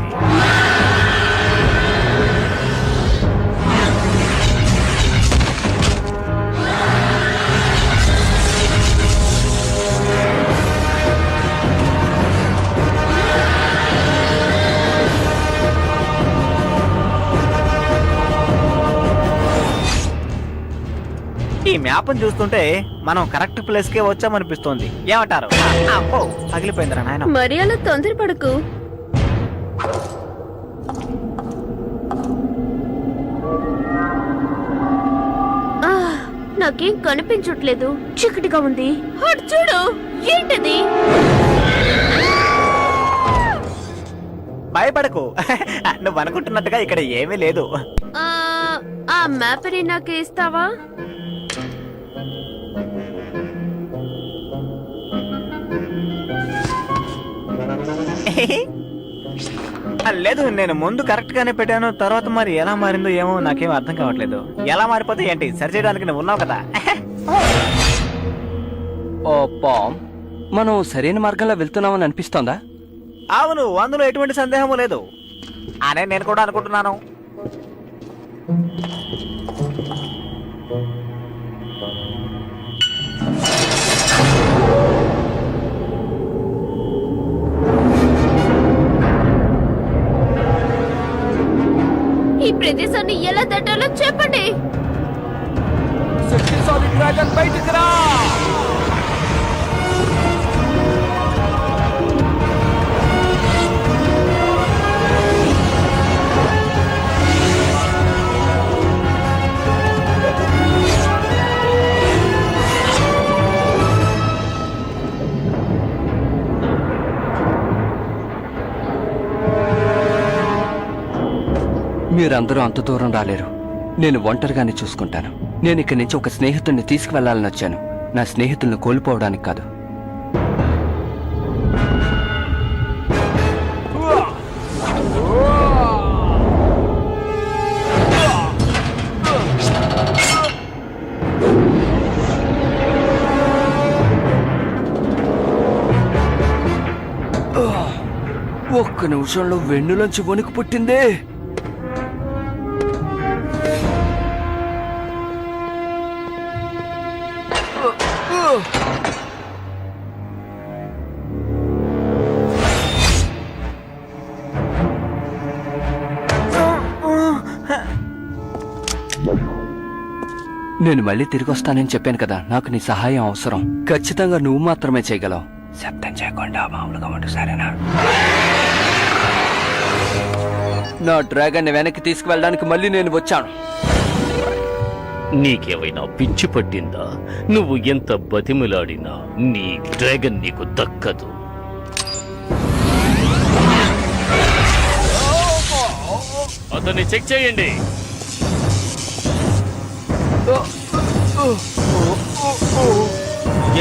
ఈ మ్యాప్ చూస్తుంటే మనం కరెక్ట్ ప్లేస్ కే వచ్చామనిపిస్తోంది. ఏమంటారు? అబ్బో, పగిలిపోయిందిరా నాయన. మరి అలా తొందరపడకు. ఆ, నాకేం కనిపించట్లేదు, చీకటిగా ఉంది. అటు చూడు, ఏంటది? భయపడకు. నువ్వు అనుకుంటున్నట్టుగా ఇక్కడ ఏమీ లేదు. ఆ మ్యాప్ ని నాకు ఇస్తావా? లేదు, నేను ముందు కరెక్ట్ గానే పెట్టాను. తర్వాత మరి ఎలా మారిందో ఏమో నాకేం అర్థం కావట్లేదు. ఎలా మారిపోతే ఏంటి, సరి చేయడానికి నువ్వు ఉన్నావు కదా. ఓ పామ్, మనం సరైన మార్గంలో వెళ్తున్నామని అనిపిస్తోందా? అవును, అందులో ఎటువంటి సందేహము లేదు అనే నేను కూడా అనుకుంటున్నాను. ఈ ప్రదేశాన్ని ఎలా దాటాలో చెప్పండి. శక్తిశాలి డ్రాగన్ బయటికి రా! మీరందరూ అంత దూరం రాలేరు. నేను ఒంటరిగానే చూసుకుంటాను. నేను ఇక్కడి నుంచి ఒక స్నేహితుడిని తీసుకువెళ్లాలని వచ్చాను. నా స్నేహితులను కోల్పోవడానికి కాదు. ఒక్క నిమిషంలో వెన్నులోంచి వణుకు పుట్టిందే. నేను మళ్ళీ తిరిగి వస్తానని చెప్పాను కదా. నాకు నీ సహాయం అవసరం. ఖచ్చితంగా నువ్వు మాత్రమే చేయగలవు. శబ్దం చేయకుండా మామూలుగా ఉండు, సరేనా? నా డ్రాగన్ వెనక్కి తీసుకువెళ్ళడానికి మళ్ళీ నేను వచ్చాను. నీకేమైనా పిచ్చి పట్టిందా? నువ్వు ఎంత బతిమిలాడినా నీ డ్రాగన్ నీకు దక్కదు. అతన్ని చెక్ చేయండి.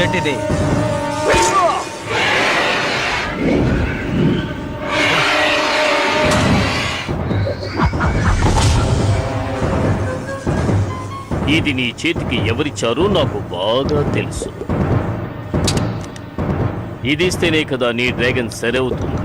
ఏంటిది? ఇది నీ చేతికి ఎవరిచ్చారో నాకు బాగా తెలుసు. ఇది ఇస్తేనే కదా నీ డ్రాగన్ సరవుతుంది.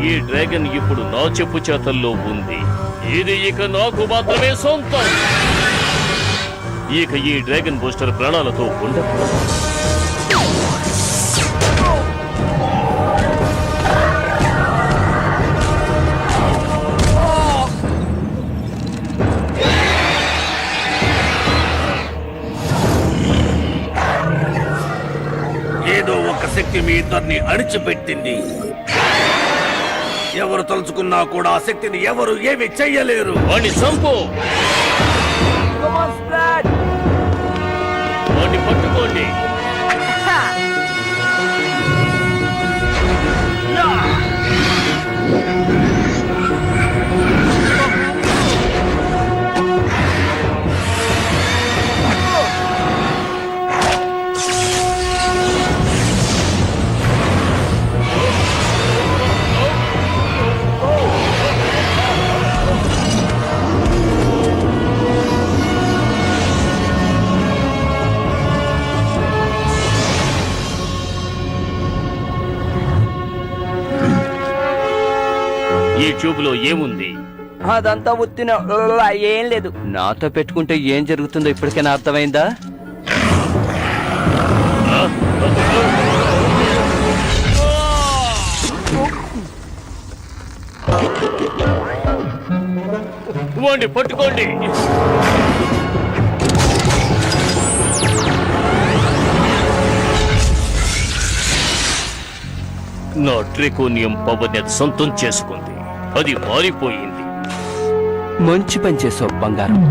ఈ డ్రాగన్ ఇప్పుడు నా చెప్పు చేతల్లో ఉంది. ఇది ఇక నాకు మాత్రమే సొంతం. ఇక ఈ డ్రాగన్ బూస్టర్ ప్రాణాలతో ఉండదు. ఏదో ఒక శక్తి మీ ఇద్దరిని అణిచిపెట్టింది. ఎవరు తలుచుకున్నా కూడా ఆ శక్తిని ఎవరు ఏమి చెయ్యలేరు. వాణ్ణి చంపు. వాణ్ణి పట్టుకోండి. ఈ ట్యూబ్ లో ఏముంది? అదంతా ఉత్తిన ఏం లేదు. నాతో పెట్టుకుంటే ఏం జరుగుతుందో ఇప్పటికైనా అర్థమైందా? వాణ్ణి పట్టుకోండి. నా ట్రికోనియం పవర్ ని సొంతం చేసుకుంది. అది మారిపోయింది. మంచి పని చేసావు బంగారం.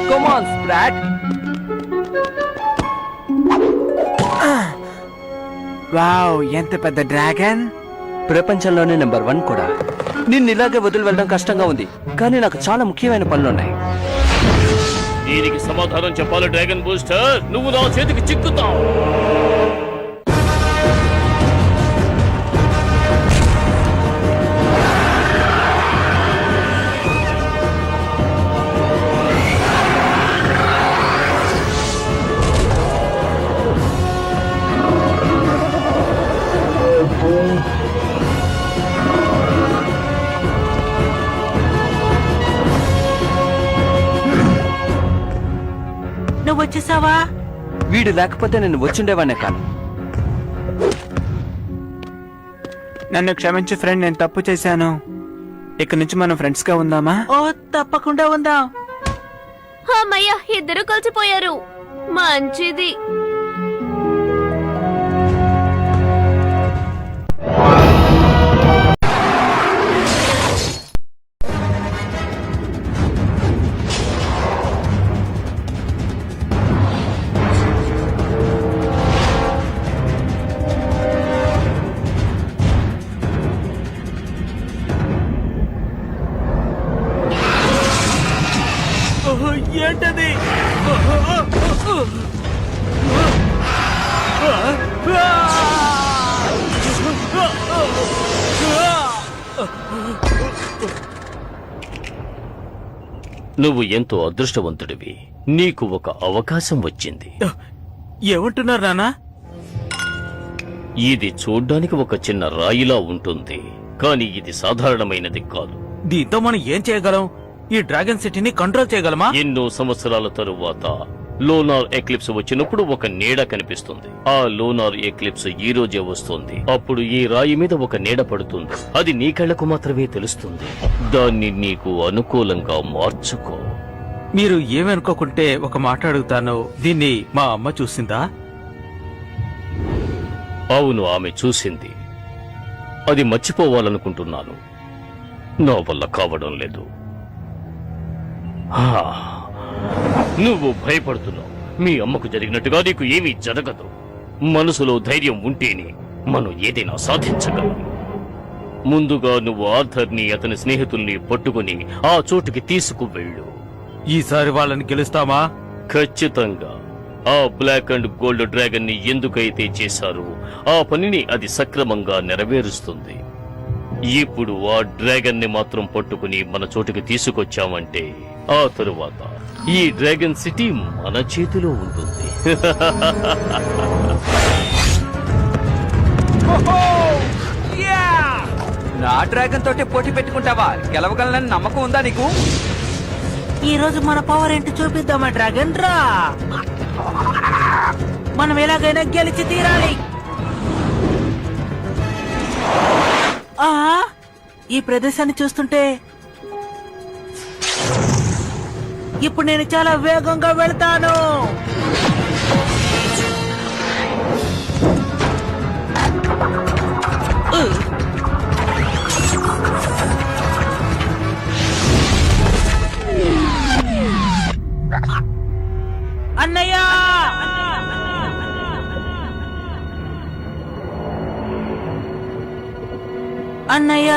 Come on, Sprat. వావ్, ఎంత పెద్ద డ్రాగన్! ప్రపంచంలోనే నెంబర్ 1 కూడా. నిన్ను ఇలాగే వదిలి వెళ్ళడం కష్టంగా ఉంది, కానీ నాకు చాలా ముఖ్యమైన పనులున్నాయి. దీనికి సమాధానం చెప్పాలి డ్రాగన్ బూస్టర్. నువ్వు నా చేతికి చిక్కుతావు. నువ్వు వచ్చేసావా? వీడు లేకపోతే నేను వచ్చిండేవానే కాను. నన్ను క్షమించు ఫ్రెండ్, నేను తప్పు చేశాను. ఇక నుంచి మనం ఫ్రెండ్స్ గా ఉందామా? ఓ తప్పకుండా ఉందాం. అమ్మయ్య, ఇద్దరు కలిసిపోయారు. మంచిది. ఏంటది? నువ్వు ఎంతో అదృష్టవంతుడివి. నీకు ఒక అవకాశం వచ్చింది. ఏమంటున్నారు నాన్న? ఇది చూడ్డానికి ఒక చిన్న రాయిలా ఉంటుంది, కానీ ఇది సాధారణమైనది కాదు. దీంతో మనం ఏం చేయగలం? ఈ డ్రాగన్ సిటీని కంట్రోల్ చేయగలమా? ఎన్నో సంవత్సరాల తరువాత లోనార్ ఎక్లిప్స్ వచ్చినప్పుడు ఒక నీడ కనిపిస్తుంది. ఆ లోనార్ ఎక్లిప్స్ ఈ రోజే వస్తుంది. అప్పుడు ఈ రాయి మీద ఒక నీడ పడుతుంది. అది నీ కళ్ళకు మాత్రమే తెలుస్తుంది. దాన్ని నీకు అనుకూలంగా మార్చుకో. మీరు ఏమనుకోకుంటే ఒక మాట అడుగుతాను. దీన్ని మా అమ్మ చూసిందా? అవును, ఆమె చూసింది. అది మర్చిపోవాలనుకుంటున్నాను. నా వల్ల కావడం లేదు. నువ్వు భయపడుతున్నావు. మీ అమ్మకు జరిగినట్టుగా నీకు ఏమీ జరగదు. మనసులో ధైర్యం ఉంటేనే మనం ఏదైనా సాధించగలం. ముందుగా నువ్వు ఆర్థర్ని, అతని స్నేహితుల్ని పట్టుకుని ఆ చోటుకి తీసుకువెళ్ళు. ఈసారి వాళ్ళని గెలుస్తామా? ఖచ్చితంగా. ఆ బ్లాక్ అండ్ గోల్డ్ డ్రాగన్ ని ఎందుకైతే చేశారో ఆ పనిని అది సక్రమంగా నెరవేరుస్తుంది. ఇప్పుడు ఆ డ్రాగన్ ని మాత్రం పట్టుకుని మన చోటుకి తీసుకొచ్చామంటే ఆ తరువాత ఈ డ్రాగన్ సిటీ మన చేతిలో ఉంటుంది. నా డ్రాగన్ తోటి పోటీ పెట్టుకుంటావా? గెలవగలనని నమ్మకం ఉందా నీకు? ఈ రోజు మన పవర్ ఏంటి చూపిద్దామా డ్రాగన్ రా. మనం ఎలాగైనా గెలిచి తీరాలి. ఆ ఈ ప్రదేశాన్ని చూస్తుంటే ఇప్పుడు నేను చాలా వేగంగా వెళ్తాను. అన్నయ్య, అన్నయ్య,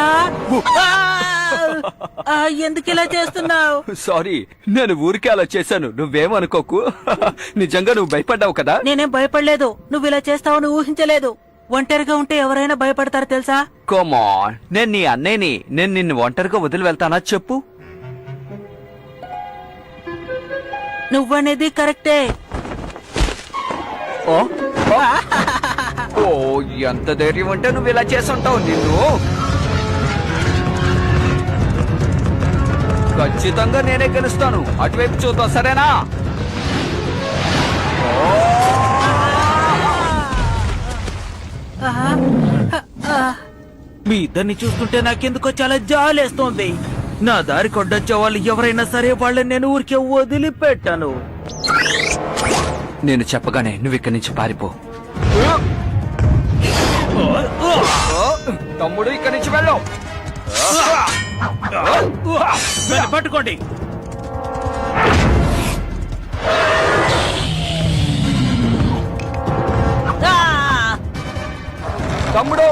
ఎందుకు ఇలా చేస్తున్నావు? సారీ, నేను ఊరికే అలా చేశాను, నువ్వేమనుకోకు. నిజంగా నువ్వు భయపడ్డావు కదా? నేనేం భయపడలేదు. నువ్వు ఇలా చేస్తావని ఊహించలేదు. ఒంటరిగా ఉంటే ఎవరైనా భయపడతారు తెలుసా? కమాన్, నేను నీ అన్నయ్యని. నేను నిన్ను ఒంటరిగా వదిలి వెళ్తానా చెప్పు? నువ్వనేది కరెక్టే. ఓ ఓ, ఎంత ధైర్యం ఉంటే నువ్వు ఇలా చేసుంటావు. నిన్ను ఖచ్చితంగా నేనే గెలుస్తాను. అటువైపు చూద్దాం, సరేనా? మీ ఇద్దరిని చూస్తుంటే నాకెందుకో చాలా జాలేస్తోంది. నా దారి కొడ్డొచ్చే వాళ్ళు ఎవరైనా సరే వాళ్ళని నేను ఊరికే వదిలిపెట్టాను. నేను చెప్పగానే నువ్వు ఇక్కడి నుంచి పారిపో. తమ్ముడు, ఇక్కడి నుంచి వెళ్ళు. పట్టుకోండి. తమ్ముడు,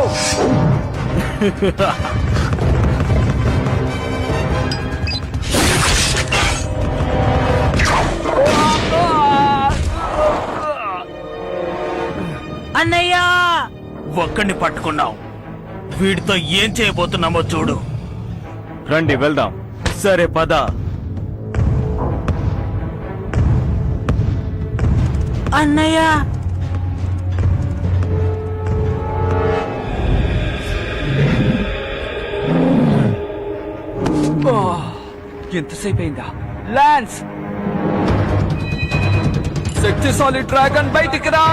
అన్నయ్య, ఒక్కడిని పట్టుకున్నావు. వీడితో ఏం చేయబోతున్నామో చూడు. రండి వెళ్దాం. సరే పద. అన్నయ్య, ఎంతసేపు అయిందా? లాన్స్, శక్తిశాలి డ్రాగన్ బయటికి రా.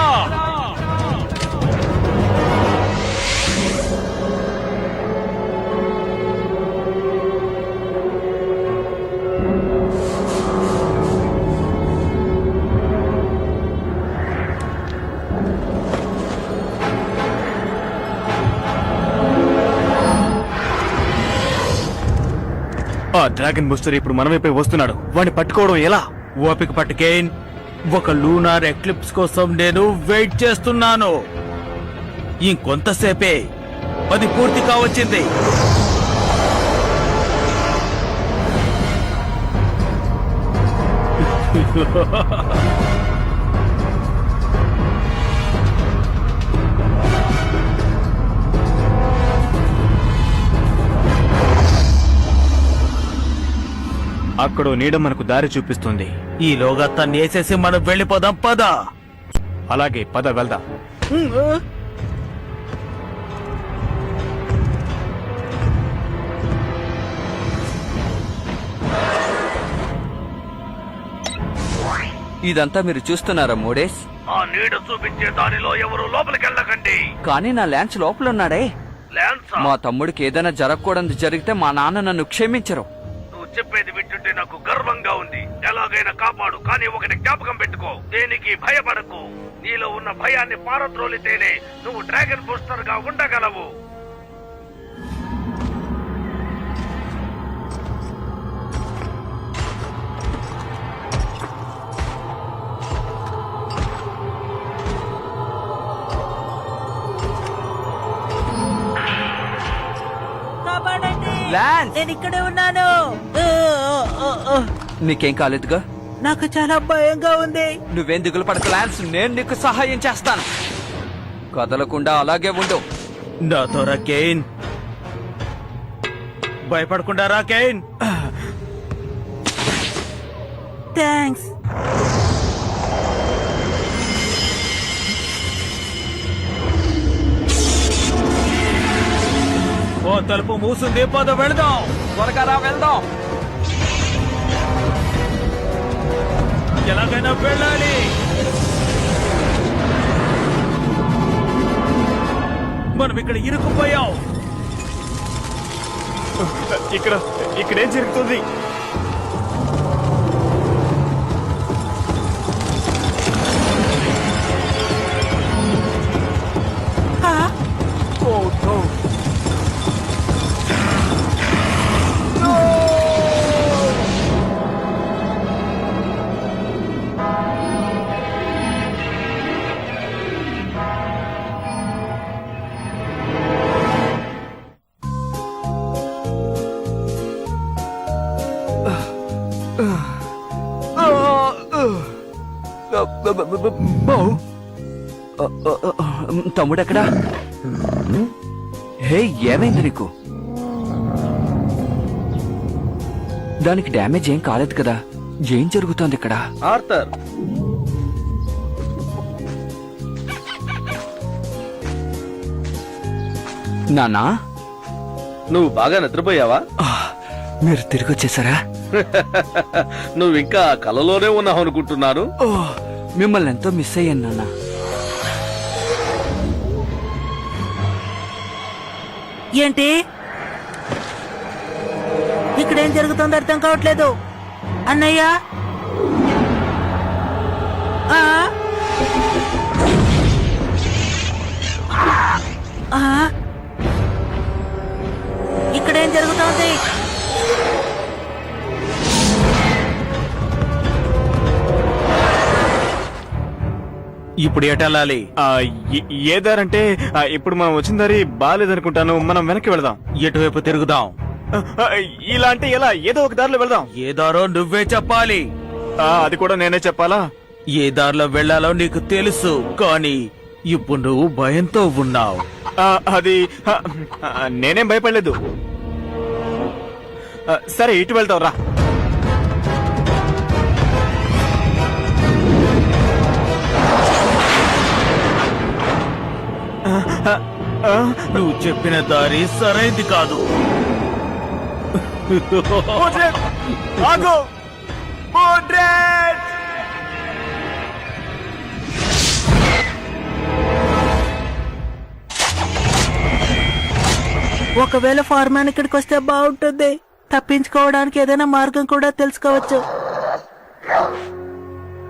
ఆ డ్రాగన్ బూస్టర్ ఇప్పుడు మన వైపే వస్తున్నాడు. వాడిని పట్టుకోవడం ఎలా? ఓపిక పట్టుకేన్. ఒక లూనార్ ఎక్లిప్స్ కోసం నేను వెయిట్ చేస్తున్నాను. ఇంకొంతసేపే అది పూర్తి కావచ్చింది. అక్కడ నీడ మనకు దారి చూపిస్తుంది. ఈలోగా తను వేసేసి మనం వెళ్ళిపోదాం. పద. అలాగే పద వెళ్దాం. ఇదంతా మీరు చూస్తున్నారా మోడేస్? ఆ నీడ చూపించే దానిలో ఎవరు లోపలికెళ్ళకండి. కానీ నా ల్యాన్స్ లోపల ఉన్నాడే. ల్యాన్సా? మా తమ్ముడికి ఏదైనా జరగకూడదు జరిగితే మా నాన్న నన్ను క్షమించరు. నువ్వు చెప్పేది వింటుంటే నాకు గర్వంగా ఉంది. ఎలాగైనా కాపాడు, కానీ ఒకటి జ్ఞాపకం పెట్టుకో, దేనికి భయపడకు. నీలో ఉన్న భయాన్ని పారద్రోలితేనే నువ్వు డ్రాగన్ బూస్టర్ గా ఉండగలవు. లాన్స్, నేను ఇక్కడే ఉన్నాను. నీకేం కాలేదుగా? నాకు చాలా భయంగా ఉంది. నువ్వేం దిగులు పడక లాన్స్, నేను నీకు సహాయం చేస్తాను. కదలకుండా అలాగే ఉండు. నాతో రా కేన్. భయపడకుండా రా కేన్. థ్యాంక్స్. తలుపు మూసింది, పద వెళదాం. త్వరగా రా, వెళ్దాం. ఎలాగైనా వెళ్ళాలి. మనం ఇక్కడ ఇరుక్కుపోయాం. ఇక్కడేం జరుగుతుంది? తమ్ముడెక్కడా? హే, ఏమైంది నీకు? దానికి డ్యామేజ్ ఏం కాలేదు కదా? ఏం జరుగుతోంది ఇక్కడ? ఆర్థర్, నానా, నువ్వు బాగా నిద్రపోయావా? మీరు తిరిగి వచ్చేసారా? నువ్వు ఇంకా కలలోనే ఉన్నావు అనుకుంటున్నాను. మిమ్మల్ని ఎంతో మిస్ అయ్యాను నాన్న. ఏంటి ఇక్కడేం జరుగుతుందో అర్థం కావట్లేదు. అన్నయ్య, ఇక్కడేం జరుగుతోంది? ఇప్పుడు ఎటెళ్ళాలి? ఏ దారంటే ఇప్పుడు మనం వచ్చిన దారి బాగాలేదనుకుంటాను. మనం వెనక్కి వెళదాం. ఎటువైపు తిరుగుదాం? ఇలా అంటే ఎలా? ఏదో ఒక దారిలో వెళదాం. ఏ దారో నువ్వే చెప్పాలి. అది కూడా నేనే చెప్పాలా? ఏ దారిలో వెళ్లాలో నీకు తెలుసు, కానీ ఇప్పుడు నువ్వు భయంతో ఉన్నావు. అది నేనేం భయపడలేదు. సరే, ఇటు వెళ్తావు రా. నువ్వు చెప్పిన దారి సరైంది కాదు. ఆగు! ఒకవేళ ఫార్మాన్ ఇక్కడికి వస్తే బాగుంటుంది. తప్పించుకోవడానికి ఏదైనా మార్గం కూడా తెలుసుకోవచ్చు.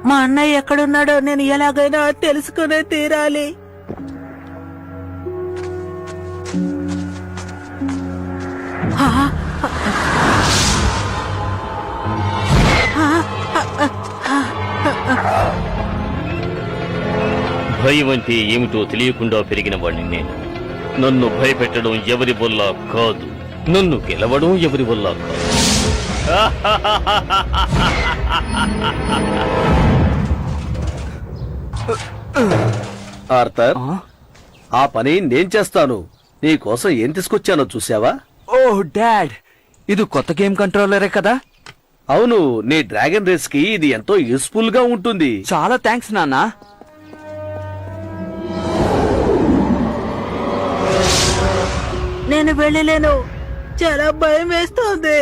మా అన్నయ్య ఎక్కడున్నాడో నేను ఎలాగైనా తెలుసుకునే తీరాలి. భయం అంటే ఏమిటో తెలియకుండా పెరిగిన వాడిని నేను. నన్ను భయపెట్టడం ఎవరి వల్ల కాదు, నన్ను గెలవడం ఎవరి వల్ల కాదు. ఆర్థర్, ఆ పని నేను చేస్తాను. నీ కోసం ఏం తీసుకొచ్చానో చూసావా? ఓ డాడ్, ఇది కొత్త గేమ్ కంట్రోలరే కదా? అవును, నీ డ్రాగన్ రేస్ కి ఇది ఎంతో యూస్ఫుల్ గా ఉంటుంది. చాలా థ్యాంక్స్ నాన్నా. నేను వెళ్ళలేను, చాలా భయం వేస్తోంది.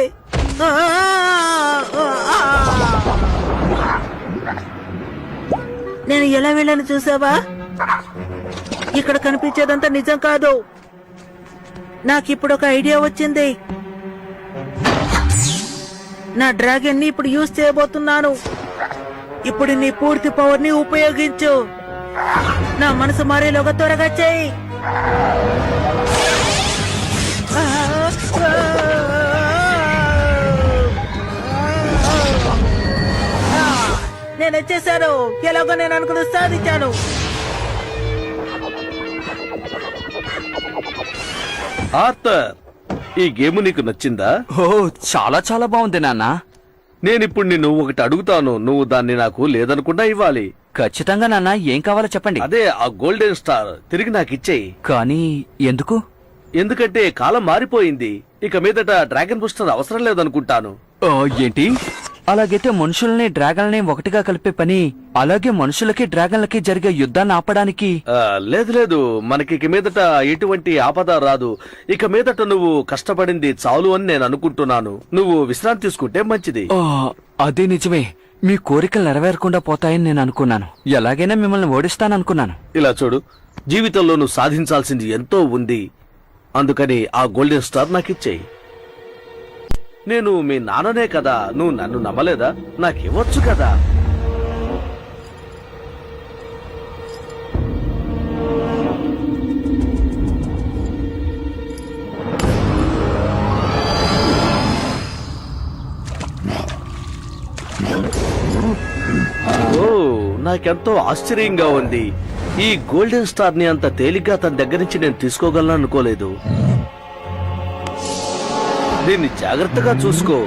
నేను ఎలా వెళ్ళాను చూసావా? ఇక్కడ కనిపించేదంతా నిజం కాదు. నాకిప్పుడు ఒక ఐడియా వచ్చింది. నా డ్రాగన్ ని ఇప్పుడు యూజ్ చేయబోతున్నాను. ఇప్పుడు నీ పూర్తి పవర్ ని ఉపయోగించు. నా మనసు మారేలోగా త్వరగా చేయి. నేను వచ్చేసాను. ఎలాగో నేను అనుకుని సాధించాను. ఆర్థర్, ఈ గేమ్ నీకు నచ్చిందా? ఓ, చాలా చాలా బాగుంది నాన్న. నేనిప్పుడు నిన్ను ఒకటి అడుగుతాను, నువ్వు దాన్ని నాకు లేదనుకుండా ఇవ్వాలి. ఖచ్చితంగా నాన్న, ఏం కావాలో చెప్పండి. అదే ఆ గోల్డెన్ స్టార్ తిరిగి నాకు ఇచ్చేయి. కానీ ఎందుకు? ఎందుకంటే కాలం మారిపోయింది. ఇక మీదట డ్రాగన్ బూస్టర్ అవసరం లేదనుకుంటాను. ఏంటి? అలాగైతే మనుషుల్ని డ్రాగన్లని ఒకటిగా కలిపే పని, అలాగే మనుషులకి డ్రాగన్లకి జరిగే యుద్ధాన్ని ఆపడానికి లేదు లేదు, మనకి ఇక మీదట ఎటువంటి ఆపద రాదు. ఇక మీదట నువ్వు కష్టపడింది చాలు అని నేను అనుకుంటున్నాను. నువ్వు విశ్రాంతి తీసుకుంటే మంచిది. అదే నిజమే. మీ కోరికలు నెరవేరకుండా పోతాయని నేను అనుకున్నాను. ఎలాగైనా మిమ్మల్ని ఓడిస్తాననుకున్నాను. ఇలా చూడు, జీవితంలో నువ్వు సాధించాల్సింది ఎంతో ఉంది. అందుకని ఆ గోల్డెన్ స్టార్ నాకు ఇచ్చేయి. నేను మీ నాన్ననే కదా, నువ్వు నన్ను నమ్మలేదా? నాకివ్వచ్చు కదా. ఓ, నాకెంతో ఆశ్చర్యంగా ఉంది. ఈ గోల్డెన్ స్టార్ ని అంత తేలిగ్గా తన దగ్గర నుంచి నేను తీసుకోగలను అనుకోలేదు. దీన్ని జాగ్రత్తగా చూసుకో.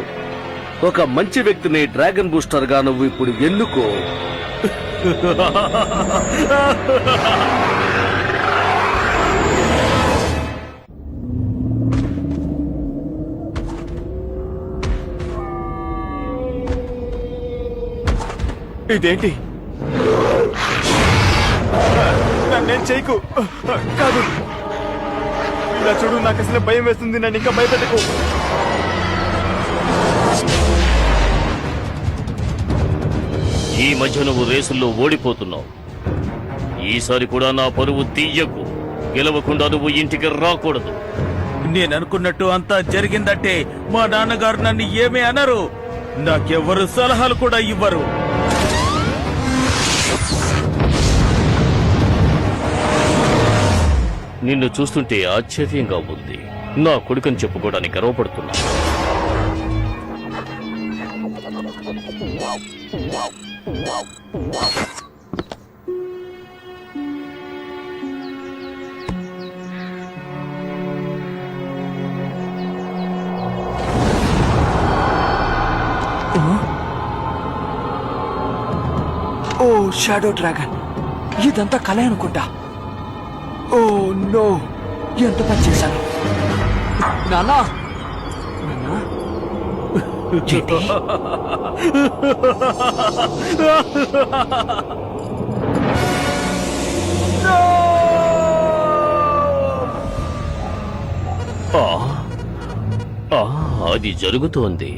ఒక మంచి వ్యక్తిని డ్రాగన్ బూస్టర్ గా నువ్వు ఇప్పుడు ఎన్నుకో. ఇదేంటి? నన్నేం చేయకు. కాదు, ఇలా చూడు, నాకు అసలు భయం వేస్తుంది. నన్ను ఇంకా భయపెట్టకు. ఈ మధ్య నువ్వు రేసుల్లో ఓడిపోతున్నావు. ఈసారి కూడా నా పరువు తీయకు. గెలవకుండా నువ్వు ఇంటికి రాకూడదు. నేననుకున్నట్టు అంతా జరిగిందంటే మా నాన్నగారు నన్ను ఏమీ అనరు. నాకెవ్వరు సలహాలు కూడా ఇవ్వరు. నిన్ను చూస్తుంటే ఆశ్చర్యంగా ఉంది. నా కొడుకుని చెప్పుకోవడానికి గర్వపడుతున్నా. ఓ షాడో డ్రాగన్, ఇదంతా కల అనుకుంటా. ఓ నో, ఎంత పని చేశాను. నాన్నా, నాన్నా, ఏంటి? అది జరుగుతోంది.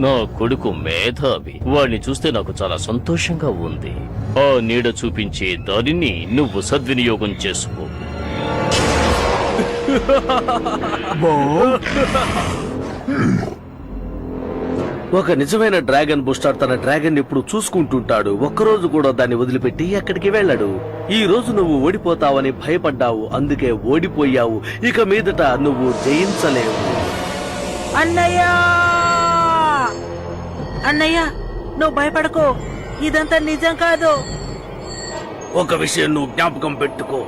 నా కొడుకు మేధావి. వాడిని చూస్తే నాకు చాలా సంతోషంగా ఉంది. ఆ నీడ చూపించే దానిని నువ్వు సద్వినియోగం చేసుకో. ఒక నిజమైన డ్రాగన్ బూస్టర్ తన డ్రాగన్ ఎప్పుడు చూసుకుంటుంటాడు. ఒక్కరోజు కూడా దాన్ని వదిలిపెట్టి ఎక్కడికి వెళ్ళడు. ఈ రోజు నువ్వు ఓడిపోతావని భయపడ్డావు, అందుకే ఓడిపోయావు. ఇక మీదట నువ్వు జయించలేవు. అన్నయ్య, అన్నయ్య, నువ్వు భయపడకు. ఇదంతా నిజం కాదు. ఒక విషయం నువ్వు జ్ఞాపకం పెట్టుకో.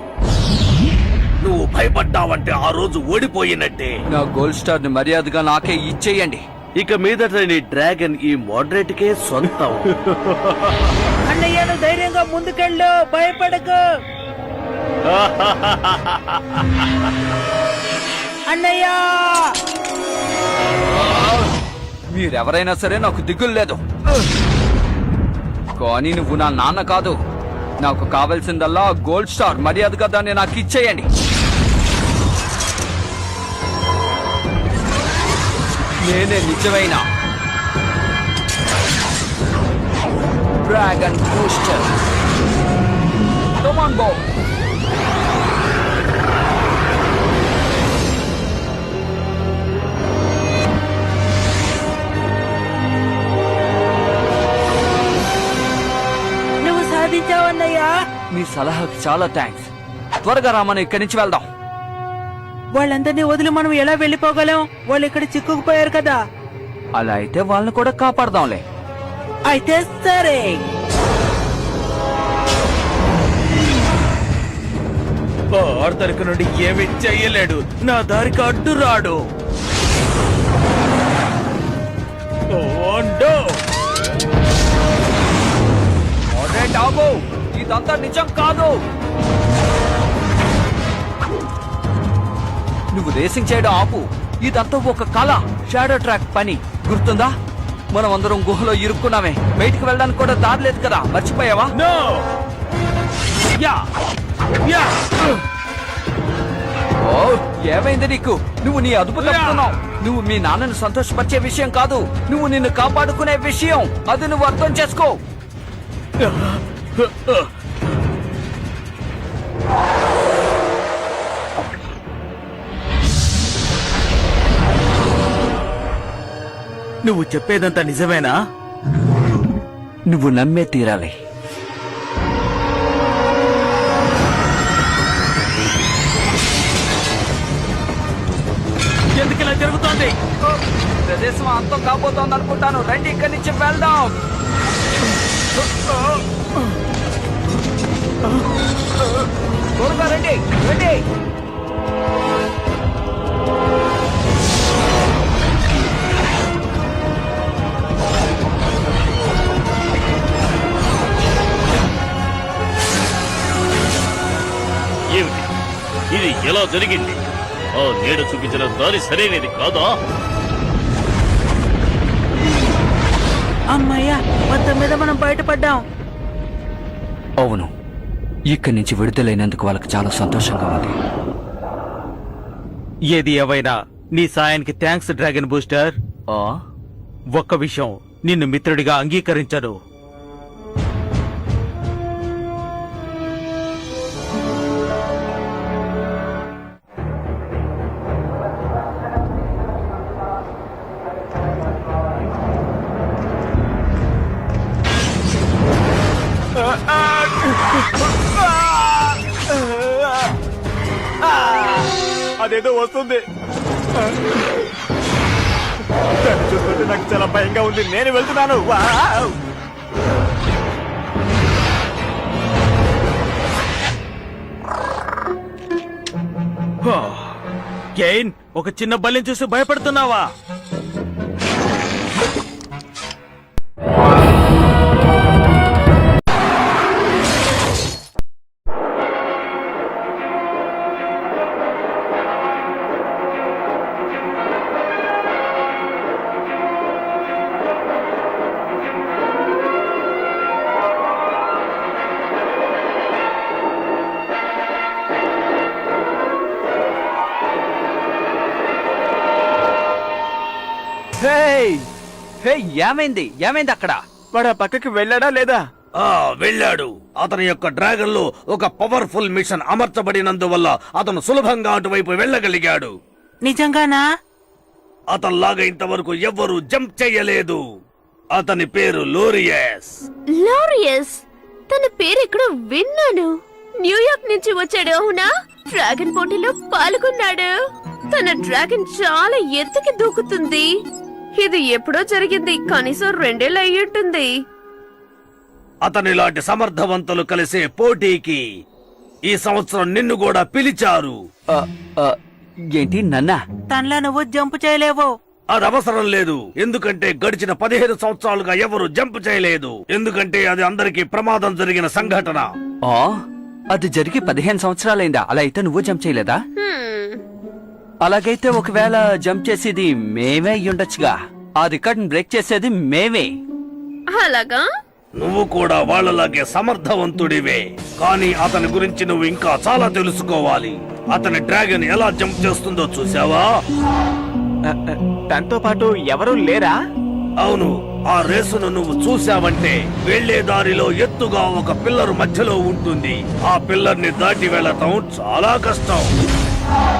నువ్వు భయపడ్డావంటే ఆ రోజు ఓడిపోయినట్టే. నా గోల్డ్ స్టార్ ని మర్యాదగా నాకే ఇచ్చేయండి. ఇక మీదట నీ డ్రాగన్ ఈ మోడరేట్ కే సొంతం. అన్నయ్య, నువ్వు ధైర్యంగా ముందుకెళ్ళు, భయపడకు. అన్నయ్య, మీరెవరైనా సరే నాకు దిగులు లేదు. కానీ నువ్వు నా నాన్న కాదు. నాకు కావాల్సిందల్లా గోల్డ్ స్టార్. మర్యాదగా దాన్ని నాకు ఇచ్చేయండి. నేనే నిజమైన dragon booster. Come on, Bo. నువ్వు సాధించావన్నయ్యా. మీ సలహాకి చాలా థ్యాంక్స్. త్వరగా రా, మనం ఇక్కడి నుంచి వెళ్దాం. వాళ్ళందరినీ వదిలి మనం ఎలా వెళ్ళిపోగలం? వాళ్ళు ఇక్కడ చిక్కుకుపోయారు కదా. అలా అయితే వాళ్ళని కూడా కాపాడదాంలే. అయితే సరే. ఆర్తరిక నుండి ఏమీ చెయ్యలేడు. నా దారికి అడ్డు రాడు. ఇదంతా నిజం కాదు. నువ్వు రేసింగ్ చేయడం ఆపు. ఇదంతా ఒక కళ. షాడో ట్రాక్ పని గుర్తుందా? మనం అందరం గుహలో ఇరుక్కున్నామే. బయటికి వెళ్ళడానికి కూడా దారి లేదు కదా, మర్చిపోయావా? నో యా యా ఓ, ఏమైంది నీకు? నువ్వు నీ అదుపు తప్పుతున్నావు. నువ్వు మీ నాన్నను సంతోషపరిచే విషయం కాదు, నువ్వు నిన్ను కాపాడుకునే విషయం. అది నువ్వు అర్థం చేసుకో. నువ్వు చెప్పేదంతా నిజమేనా? నువ్వు నమ్మే తీరాలి. ఎందుకు ఇలా జరుగుతోంది? ప్రదేశం అంతం కాబోతోంది అనుకుంటాను. రండి, ఇక్కడి నుంచి వెళ్దాం. త్వరగా రండి, రండి. ఏమిటి ఇది? ఎలా జరిగింది? ఆ నీడ చూపించిన దారి సరైనది కాదా? అమ్మయ్యా, మొత్తం మీద మనం బయటపడ్డాం. అవును, ఇక్కడి నుంచి విడుదలైనందుకు వాళ్ళకి చాలా సంతోషంగా ఉంది. ఏది ఏవైనా నీ సాయానికి థ్యాంక్స్ డ్రాగన్ బూస్టర్. ఒక్క విషయం, నిన్ను మిత్రుడిగా అంగీకరించను. అదేదో వస్తుంది. దాన్ని చూస్తుంటే నాకు చాలా భయంగా ఉంది. నేను వెళ్తున్నాను. వావ్! కేన్, ఒక చిన్న బల్లిని చూసి భయపడుతున్నావా? ఏమైంది? ఏమైంది అక్కడ? వాడు ఆ పక్కకి వెళ్ళాడా లేదా? వెళ్ళాడు. అతని యొక్క డ్రాగన్ లో ఒక పవర్ఫుల్ మిషన్ అమర్చబడినందువల్ల అతను సులభంగా అటువైపు వెళ్ళగలిగాడు. నిజంగానా? అతనిలాగా ఇంతవరకు ఎవ్వరూ జంప్ చేయలేదు. అతని పేరు లోరియస్. లారియస్, తన పేరు ఎక్కడో విన్నాను. న్యూయార్క్ నుంచి వచ్చాడు. అవునా? డ్రాగన్ పోటీలో పాల్గొన్నాడు. తన డ్రాగన్ చాలా ఎత్తుకి దూకుతుంది. ఇది ఎప్పుడో జరిగింది, కనీసం 2 ఏళ్ళు అయ్యుంటుంది. అతనిలాంటి సమర్థవంతులు కలిసే పోటీకి ఈ సంవత్సరం నిన్ను కూడా పిలిచారు. ఏంటి, నన్నా? తనలా నువ్వు జంప్ చేయలేవు. అది అవసరం లేదు, ఎందుకంటే గడిచిన 15 సంవత్సరాలుగా ఎవరు జంప్ చేయలేదు. ఎందుకంటే అది అందరికీ ప్రమాదం జరిగిన సంఘటన. అది జరిగి 15 సంవత్సరాలైందా? అలా అయితే నువ్వు జంప్ చేయలేదా? అలాగైతే ఒకవేళ జంప్ చేసేది మేమే అయ్యుండొచ్చుగా. ఆ రికార్డును బ్రేక్ చేసేది మేమే. అలాగా? నువ్వు కూడా వాళ్ళలాగే సమర్థవంతుడివే, కానీ అతని గురించి నువ్వు ఇంకా చాలా తెలుసుకోవాలి. అతని డ్రాగన్ ఎలా జంప్ చేస్తుందో చూసావా? తనతో పాటు ఎవరూ లేరా? అవును, ఆ రేసును నువ్వు చూసావంటే వెళ్లే దారిలో ఎత్తుగా ఒక పిల్లర్ మధ్యలో ఉంటుంది. ఆ పిల్లర్ ని దాటి వెళ్ళటం చాలా కష్టం.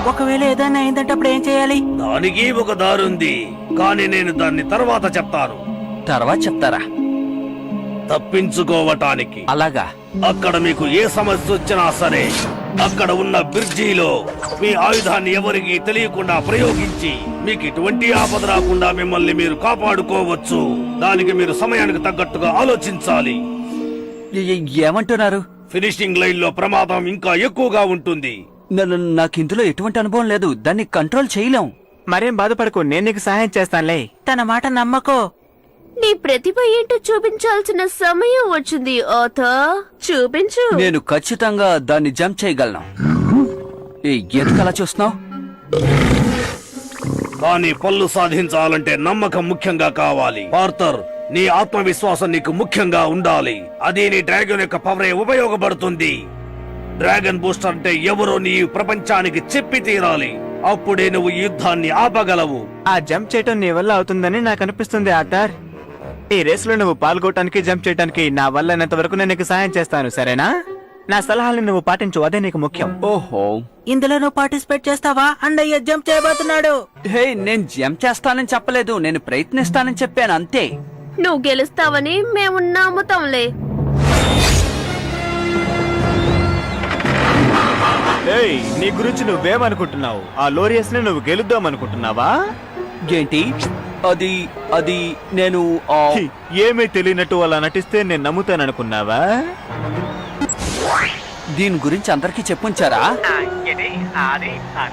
ఒకవేళ ఏదైనా అయిందంటే అప్పుడు ఏం చేయాలి? దానికి ఒక దారుంది, కానీ నేను దాన్ని తర్వాత చెప్తాను. తర్వాత చెప్తారా? తప్పించుకోవటానికి. అలాగా? అక్కడ మీకు ఏ సమస్య వచ్చినా సరే అక్కడ ఉన్న బ్రిడ్జిలో మీ ఆయుధాన్ని ఎవరికీ తెలియకుండా ప్రయోగించి మీకు ఎటువంటి ఆపద రాకుండా మిమ్మల్ని మీరు కాపాడుకోవచ్చు. దానికి మీరు సమయానికి తగ్గట్టుగా ఆలోచించాలి. ఏమంటున్నారు? ఫినిషింగ్ లైన్ లో ప్రమాదం ఇంకా ఎక్కువగా ఉంటుంది. నాకు ఇందులో ఎటువంటి అనుభవం లేదు, దాన్ని కంట్రోల్ చేయలేం. మరేం బాధపడకు, నేను నీకు సహాయం చేస్తానులే. తన మాట నమ్మకో. నీ ప్రతిభ ఏంటో చూపించాల్సిన సమయం వచ్చింది. ఆథర్, చూపించు. నేను ఖచ్చితంగా దాన్ని జంప్ చేయగలను. ఎందుకలా చూస్తున్నావు? కానీ పళ్ళు సాధించాలంటే నమ్మకం ముఖ్యంగా కావాలి. ఆర్థర్, నీ ఆత్మవిశ్వాసం నీకు ముఖ్యంగా ఉండాలి. అది నీ డ్రాగన్ యొక్క పవరే ఉపయోగపడుతుంది. డ్రాగన్ బూస్టర్ అంటే ఎవరో నీ ప్రపంచానికి చెప్పి తీరాలి. అప్పుడే నువ్వు ఈ యుద్ధాన్ని ఆపగలవు. ఆ జంప్ చేయటం నీ వల్ల అవుతుందని నాకు అనిపిస్తుంది ఆర్థర్. ఈ రేస్ లో నువ్వు పాల్గొనడానికి జంప్ చేయడానికి నా వల్ల అయినంత వరకు నేను నీకు సాయం చేస్తాను, సరేనా? నా సలహాలను నువ్వు పాటించు, అదే నీకు ముఖ్యం. ఓహో, ఇందులో నువ్వు పార్టిసిపేట్ చేస్తావా? అన్నయ్య జంప్ చేయబోతున్నాడు. హే, నేను జంప్ చేస్తానని చెప్పలేదు, నేను ప్రయత్నిస్తానని చెప్పాను అంతే. నువ్వు గెలుస్తావని మేము నమ్ముతాంలే. ఏయ్, నీ గురించి నువ్వేమనుకుంటున్నావు? ఆ లోరియస్ ని నువ్వు గెలుద్దామనుకుంటున్నావా? ఏంటి? అది అది నేను హి, ఏమీ తెలియనట్టు అలా నటిస్తే నేను నమ్ముతాననుకున్నావా? దీని గురించి అందరికీ చెప్పుంచారా?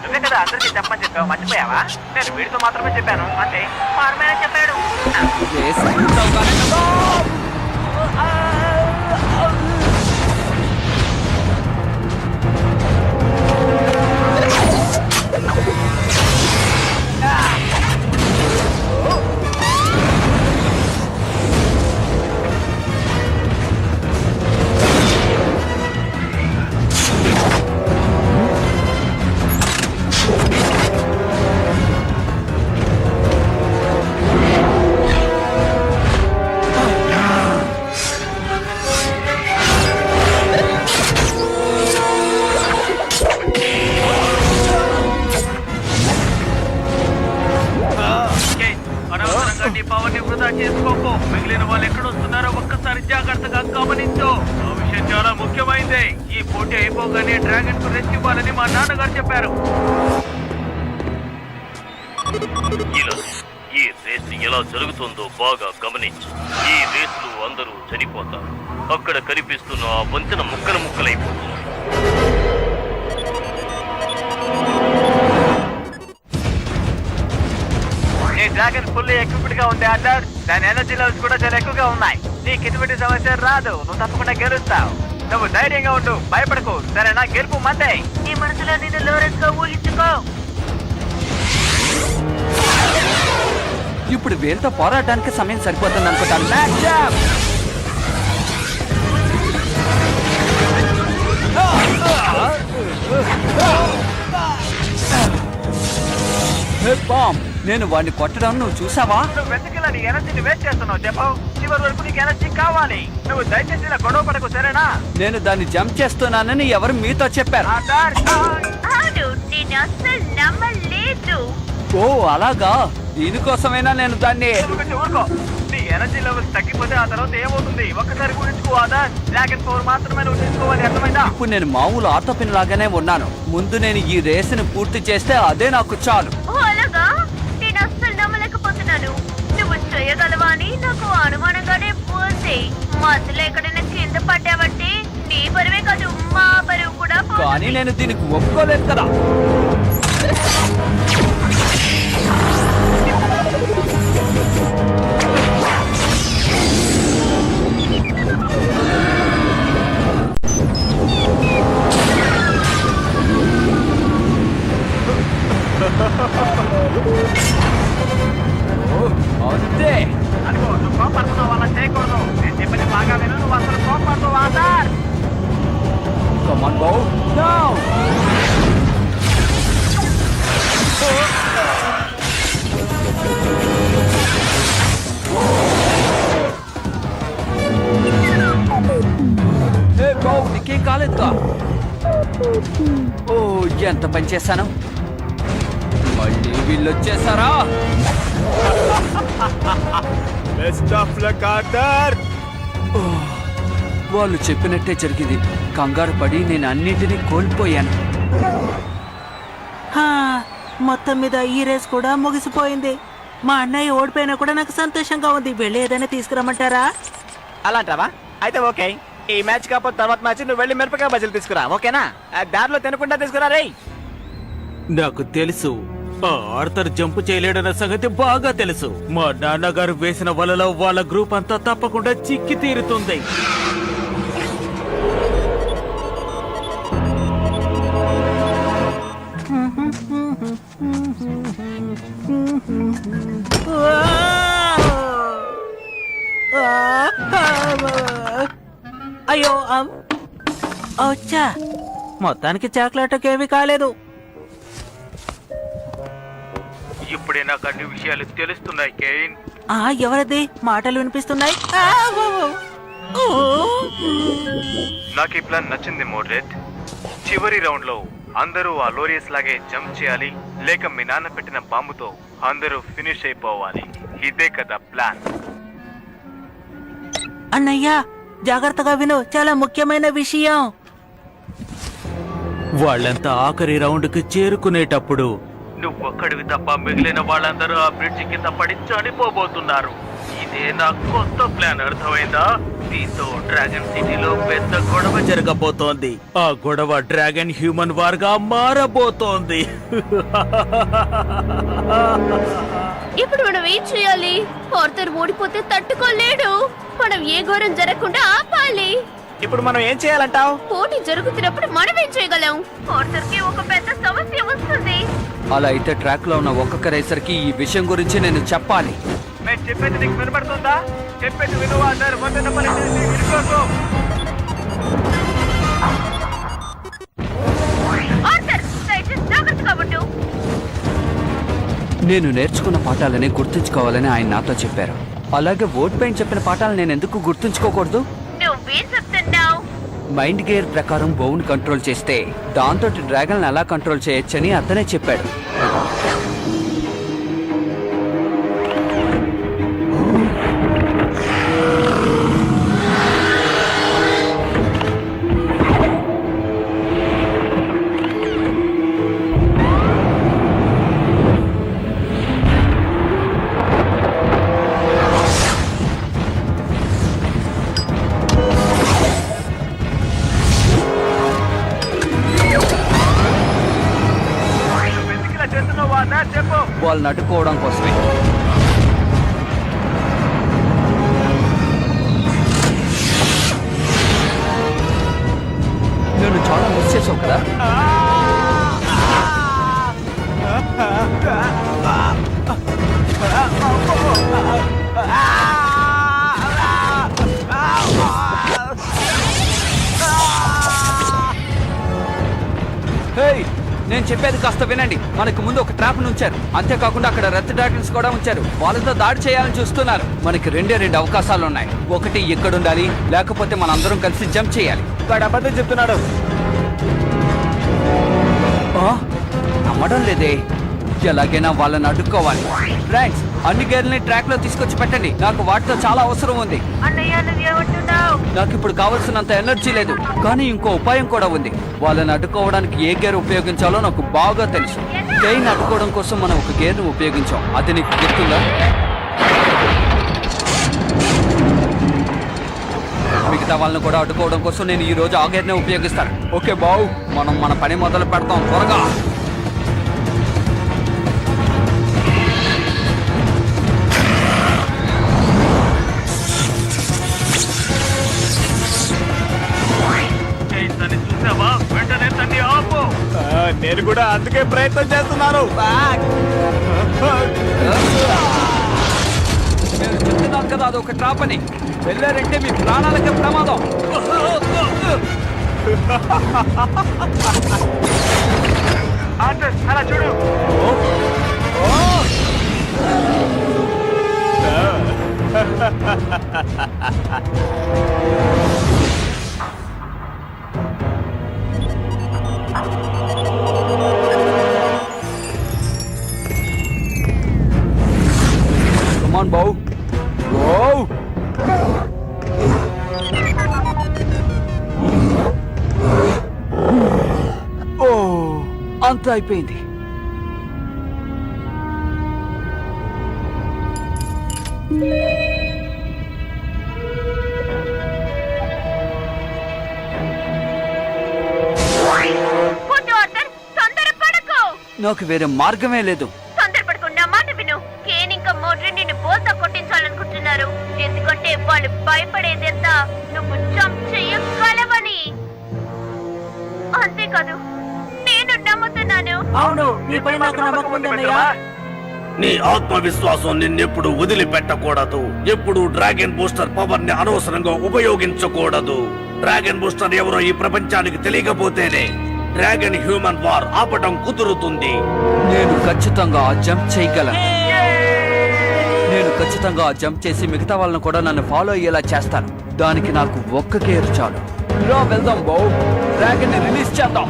నువ్వే కదా అందరికీ చెప్పమని చెప్పావు, మర్చిపోయావా? నేను వీడితో మాత్రమే చెప్పాను అంటే చెప్పాడు. రేస్ పూర్తవగానే కదా. అనవసరంగా నీ పవర్ ని వృధా చేసుకోకు. మిగిలిన వాళ్ళు ఎక్కడొస్తున్నారో ఒక్కసారి జాగ్రత్తగా గమనించు. ఆ విషయం చాలా ముఖ్యమైంది. ఈ పోటీ అయిపోగానే డ్రాగన్ కు రెస్ట్ ఇవ్వాలని మా నాన్నగారు చెప్పారు. ఈ రేసు ఎలా జరుగుతుందో బాగా గమనించు. ఈ రేసులో అందరూ చనిపోతారు. అక్కడ కనిపిస్తున్న ఆ వంతెన ముక్కలు ముక్కలైపోతుంది. నీ డ్రాగన్ ఫుల్ ఎక్విప్డ్ గా ఉంది ఆర్డర్. దాని ఎనర్జీ లెవెల్స్ కూడా చాలా ఎక్కువగా ఉన్నాయి. నీకు ఎటువంటి సమస్య రాదు, నువ్వు తప్పకుండా గెలుస్తావు. నువ్వు ధైర్యంగా ఉండు, భయపడకు, సరేనా? గెలుపు మందే. నీ మనసులో నేను లోరెన్స్ గా ఊహించుకో. ఇప్పుడు వీళ్ళతో పోరాటానికి సమయం సరిపోతుంది అనుకుంటాను. Matchup! హే బామ్, నేను వాడిని కొట్టడం నువ్వు చూసావా? నువ్వు ఎందుకు నీ ఎనర్జీని వేస్ట్ చేస్తున్నావు చెప్పు? చివరి వరకు నీకు ఎనర్జీ కావాలి. నువ్వు దయచేసి ఇలా గొడవ పడకు, సరేనా? నేను దాన్ని జంప్ చేస్తున్నానని ఎవరు మీతో చెప్పారు? ఆర్డర్. అవును, నేను అస్సలు నమ్మలేదు. ఓ అలాగా, దీనికోసమైనా నేను దాన్ని ఊరుకో. నీ ఎనర్జీ లెవెల్స్ తగ్గిపోతే ఆ తర్వాత ఏమవుతుంది? ఒక్కసారి గురించుకో ఆర్డర్. డ్రాగన్ పవర్ మాత్రమే నువ్వు తీసుకోవాలి, అర్థమైందా? ఇప్పుడు నేను మామూలు ఆటోపిన్ లాగానే ఉన్నాను. ముందు నేను ఈ రేసుని పూర్తి చేస్తే అదే నాకు చాలు. ఓ అలాగా, నేను అస్సలు నమ్మలేకపోతున్నాను. నువ్వు చేయగలవా అని నాకు అనుమానంగానే పోతే. మధ్యలో ఎక్కడైనా కింద పడ్డావంటే నీ బరువే కాదు, మా బరువు కూడా పోతుంది. కానీ నేను దీనికి ఒప్పుకోలేదు కదా. అంతే. అనుకో, నువ్వు కోపడుతున్నావు, అలా చేయకూడదు. నేను చెప్పిన బాగా విను, నువ్వు అసలు కోపడుతూ order. Come on, Bo. Now! Hey, Bo, నీకేం కాలేదుగా? ఓ, ఎంత పని చేశాను. మళ్ళీ వీళ్ళు వచ్చేసారా? Best of luck order. వాళ్ళు చెప్పినట్టే జరిగింది. కంగారు పడి నేను అన్నింటినీ కోల్పోయాను. హా, మొత్తం మీద ఈ రేస్ కూడా ముగిసిపోయింది. మా అన్నయ్య ఓడిపోయినా కూడా నాకు సంతోషంగా ఉంది. వెళ్ళి ఏదైనా తీసుకురమ్మంటారా? అలాంటావా? అయితే ఓకే. ఈ మ్యాచ్ కాకపోతే తర్వాత మ్యాచ్ నువ్వు వెళ్ళి మిరపకాయ బజ్జీలు తీసుకురా, ఓకేనా? దారిలో తినకుండా తీసుకురా రేయ్. నాకు తెలుసు, ఆ ఆర్థర్ జంప్ చేయలేడన్న సంగతి బాగా తెలుసు. మా నాన్నగారు వేసిన వలలో వాళ్ళ గ్రూప్ అంతా తప్పకుండా చిక్కి తీరుతుంది. అయ్యో వచ్చా మొత్తానికి చాక్లెట్కేమీ కాలేదు. ఇప్పుడే నాకు అన్ని విషయాలు తెలుస్తున్నాయి కేన్. ఎవరది మాటలు వినిపిస్తున్నాయి? నాకు ఈ ప్లాన్ నచ్చింది మోడ్రెట్. చివరి రౌండ్ లో అందరూ ఆ లోరియస్ లాగే జంప్ చేయాలి, లేక మీ నాన్న పెట్టిన బాంబుతో అందరూ ఫినిష్ అయిపోవాలి. ఇదే కదా ప్లాన్. అన్నయ్య జాగ్రత్తగా విను, చాలా ముఖ్యమైన విషయం. వాళ్ళంతా ఆఖరి రౌండ్కి చేరుకునేటప్పుడు నువ్వొక్కడివి తప్ప మిగిలిన వాళ్ళందరూ ఆ బ్రిడ్జి కింద పడి చనిపోబోతున్నారు. ఇదే నా కొత్త ప్లాన్, అర్థమైందా? దీంతో డ్రాగన్ సిటీలో పెద్ద గొడవ జరగబోతోంది. ఆ గొడవ డ్రాగన్ హ్యూమన్ వార్ గా మారబోతోంది. ఇప్పుడు మనం ఏం చేయాలి? ఆర్థర్ ఓడిపోతే తట్టుకోలేడు. మనం ఏ ఘోరం జరగకుండా ఆపాలి. ఇప్పుడు మనం ఏం చేయాలంటావు? పోటీ జరుగుతున్నప్పుడు మనం ఏం చేయగలం? ఆర్థర్ కి ఒక పెద్ద సమస్య వస్తుంది. అలా అయితే ట్రాక్ లో ఉన్న ఒక్కొక్క రేసర్ కి ఈ విషయం గురించి నేను చెప్పాలి. నేను చెప్పేది నీకు వినపడుతుందా? చెప్పేది వినువా అందరు? మొదట పని చేసి వినుకోకు. ఆర్థర్, దయచేసి జాగ్రత్తగా ఉండు. నేను నేర్చుకున్న పాఠాలని గుర్తుంచుకోవాలని ఆయన నాతో చెప్పారు. అలాగే ఓట్ పైన చెప్పిన పాఠాలు నేను ఎందుకు గుర్తుంచుకోకూడదు? నువ్వేం చెప్తున్నావు? మైండ్ గేర్ ప్రకారం బౌన్ కంట్రోల్ చేస్తే దాంతో డ్రాగన్ ఎలా కంట్రోల్ చేయొచ్చని అతనే చెప్పాడు. ఎందుకు ఇలా చేస్తున్నావా అన్నా? చెప్పు. వాళ్ళని అడ్డుకోవడం కోసమే. నేను చాలా మిస్ చేసావు కదా. హేయ్, నేను చెప్పేది కాస్త వినండి. మనకు ముందు ఒక ట్రాప్ ఉంచారు, అంతేకాకుండా అక్కడ రెడ్ డ్రాగన్స్ కూడా ఉంచారు. వాళ్ళతో దాడి చేయాలని చూస్తున్నారు. మనకి రెండు అవకాశాలు ఉన్నాయి. ఒకటి ఇక్కడ ఉండాలి, లేకపోతే మనందరం కలిసి జంప్ చేయాలి. వాడు అబద్ధం చెప్తున్నాడు. నమ్మడం లేదే. ఎలాగైనా వాళ్ళని అడ్డుకోవాలి. ఫ్రెండ్స్, అన్ని గేర్లని ట్రాక్ లో తీసుకొచ్చి పెట్టండి. నాకు వాటితో చాలా అవసరం ఉంది. అన్నయ్య, నువ్వేమంటున్నావు? నాకు ఇప్పుడు కావాల్సినంత ఎనర్జీ లేదు, కానీ ఇంకో ఉపాయం కూడా ఉంది. వాళ్ళని అడ్డుకోవడానికి ఏ గేర్ ఉపయోగించాలో నాకు బాగా తెలుసు. గేర్ని అడ్డుకోవడం కోసం మనం ఒక గేర్ను ఉపయోగించాం. అది నీకు గుర్తుందా? మిగతా వాళ్ళని కూడా అడ్డుకోవడం కోసం నేను ఈ రోజు ఆ గేర్నే ఉపయోగిస్తాను. ఓకే బావు, మనం మన పని మొదలు పెడతాం త్వరగా. చూసావా? వెంటనే తన్ని ఆపు. నేను కూడా అందుకే ప్రయత్నం చేస్తున్నాను. నేను చెప్తున్నాను కదా, అది ఒక ట్రాప్ అని. వెళ్ళారంటే మీ ప్రాణాలకే ప్రమాదం. ఆర్థర్, అలా చూడు. Come on, Bo. Go! అంతా అయిపోయింది. నాకు వేరే మార్గమే లేదు. తొందరపడకుండా మాట విను. కేన్ ఇంకా మోడ్రి నిన్ను బోల్తా కొట్టించాలనుకుంటున్నారు. ఎందుకంటే వాళ్ళు భయపడేదెంత నువ్వు జంప్ చెయ్యగలవని. అంతేకాదు, నేను నమ్ముతున్నాను చేస్తున్నాను. అవును నీపై నాకు నమ్మకం ఉందన్నయ్య. నీ ఆత్మవిశ్వాసం నిన్నెప్పుడు వదిలిపెట్టకూడదు. ఎప్పుడు డ్రాగన్ బూస్టర్ పవర్ ని అనవసరంగా ఉపయోగించకూడదు. డ్రాగన్ బూస్టర్ ఎవరో ఈ ప్రపంచానికి తెలియకపోతేనే డ్రాగన్ హ్యూమన్ వార్ ఆపటం కుదురుతుంది. నేను ఖచ్చితంగా ఆ జంప్ చేయగలను. నేను ఖచ్చితంగా ఆ జంప్ చేసి మిగతా వాళ్ళని కూడా నన్ను ఫాలో అయ్యేలా చేస్తాను. దానికి నాకు ఒక్క గేర్ చాలు. రా వెళ్దాం బౌ, డ్రాగన్ ని రిలీజ్ చేద్దాం.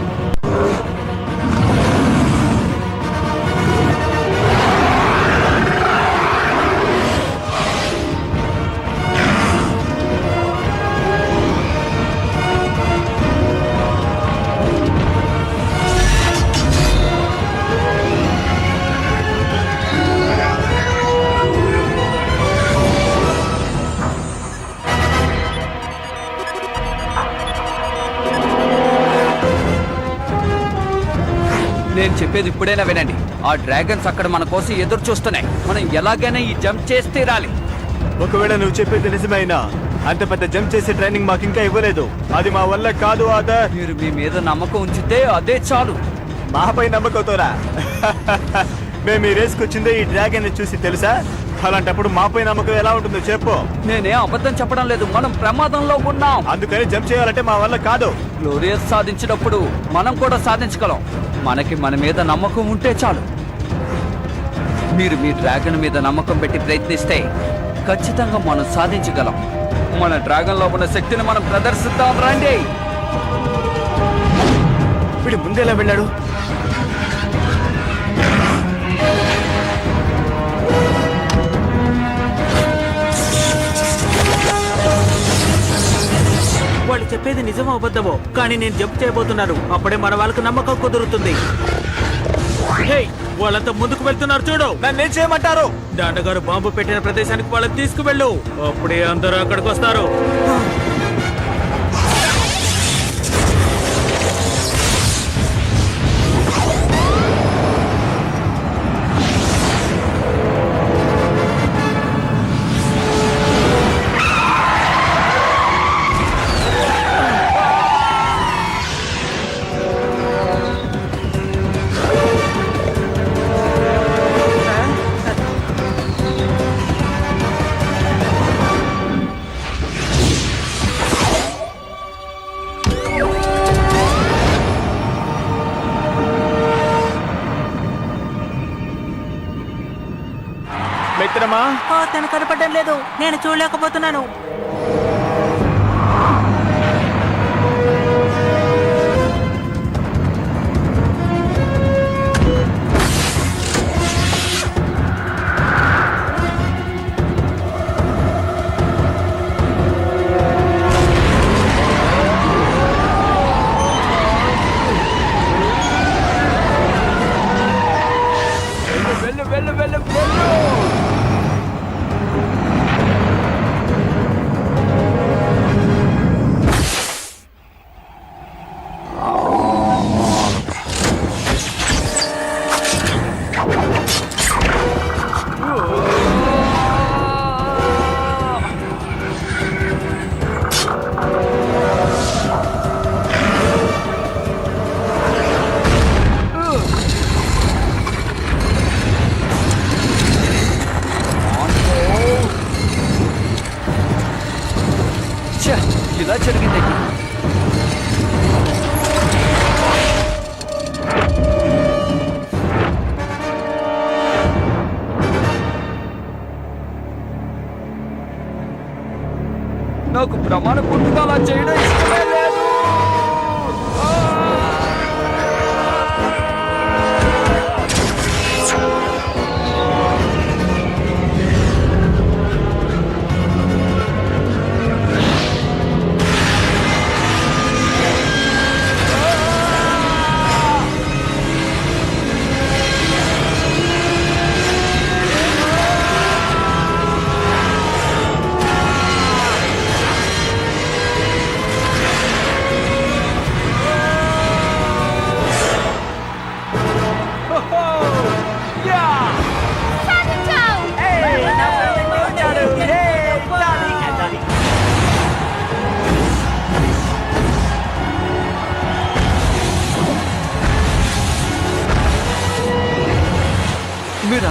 నేను చెప్పేది ఇప్పుడైనా వినండి. ఆ డ్రాగన్స్ అక్కడ మన కోసం ఎదురు చూస్తున్నాయి. మనం ఎలాగైనా ఈ జంప్ చేసి తీరాలి. ఒకవేళ నువ్వు చెప్పేది నిజమైనా అంత పెద్ద జంప్ చేసే ట్రైనింగ్ మాకు ఇంకా ఇవ్వలేదు. అది మా వల్ల కాదు ఆదర్. మీరు మీ మీద నమ్మకం ఉంచితే అదే చాలు. మాపై నమ్మకంతోరా? మేము ఈ రేస్కి వచ్చిందే ఈ డ్రాగన్ ని చూసి తెలుసా? అలాంటప్పుడు మాపై నమ్మకం ఎలా ఉంటుందో చెప్పు. నేనే అబద్ధం చెప్పడం లేదు. మనం ప్రమాదంలో ఉన్నాం. అందుకని జంప్ చేయాలంటే మా వల్ల కాదు. గ్లోరియస్ సాధించినప్పుడు మనం కూడా సాధించగలం. మనకి మన మీద నమ్మకం ఉంటే చాలు. మీరు మీ డ్రాగన్ మీద నమ్మకం పెట్టి ప్రయత్నిస్తే ఖచ్చితంగా మనం సాధించగలం. మన డ్రాగన్ లో ఉన్న శక్తిని మనం ప్రదర్శిద్దాం రండి. వీడు ముందేలా వెళ్ళాడు? వాళ్ళు చెప్పేది నిజమో అబద్ధమో కానీ నేను జంప్ చేయబోతున్నాను. అప్పుడే మన వాళ్ళకి నమ్మకం కుదురుతుంది. హే, వాళ్ళంతా ముందుకు వెళ్తున్నారు చూడు. నన్నేం చేయమంటారు? నాన్నగారు బాంబు పెట్టిన ప్రదేశానికి వాళ్ళని తీసుకువెళ్ళు. అప్పుడే అందరూ అక్కడికి వస్తారు. మిత్రమా, తను కనపడడం లేదు. నేను చూడలేకపోతున్నాను. వెళ్ళు వెళ్ళు వెళ్ళు వెళ్ళు. ఛే, ఇలా జరిగింది. నాకు ప్రమాణ పూర్తిగా అలా చేయడం ఇష్టమే లేదు.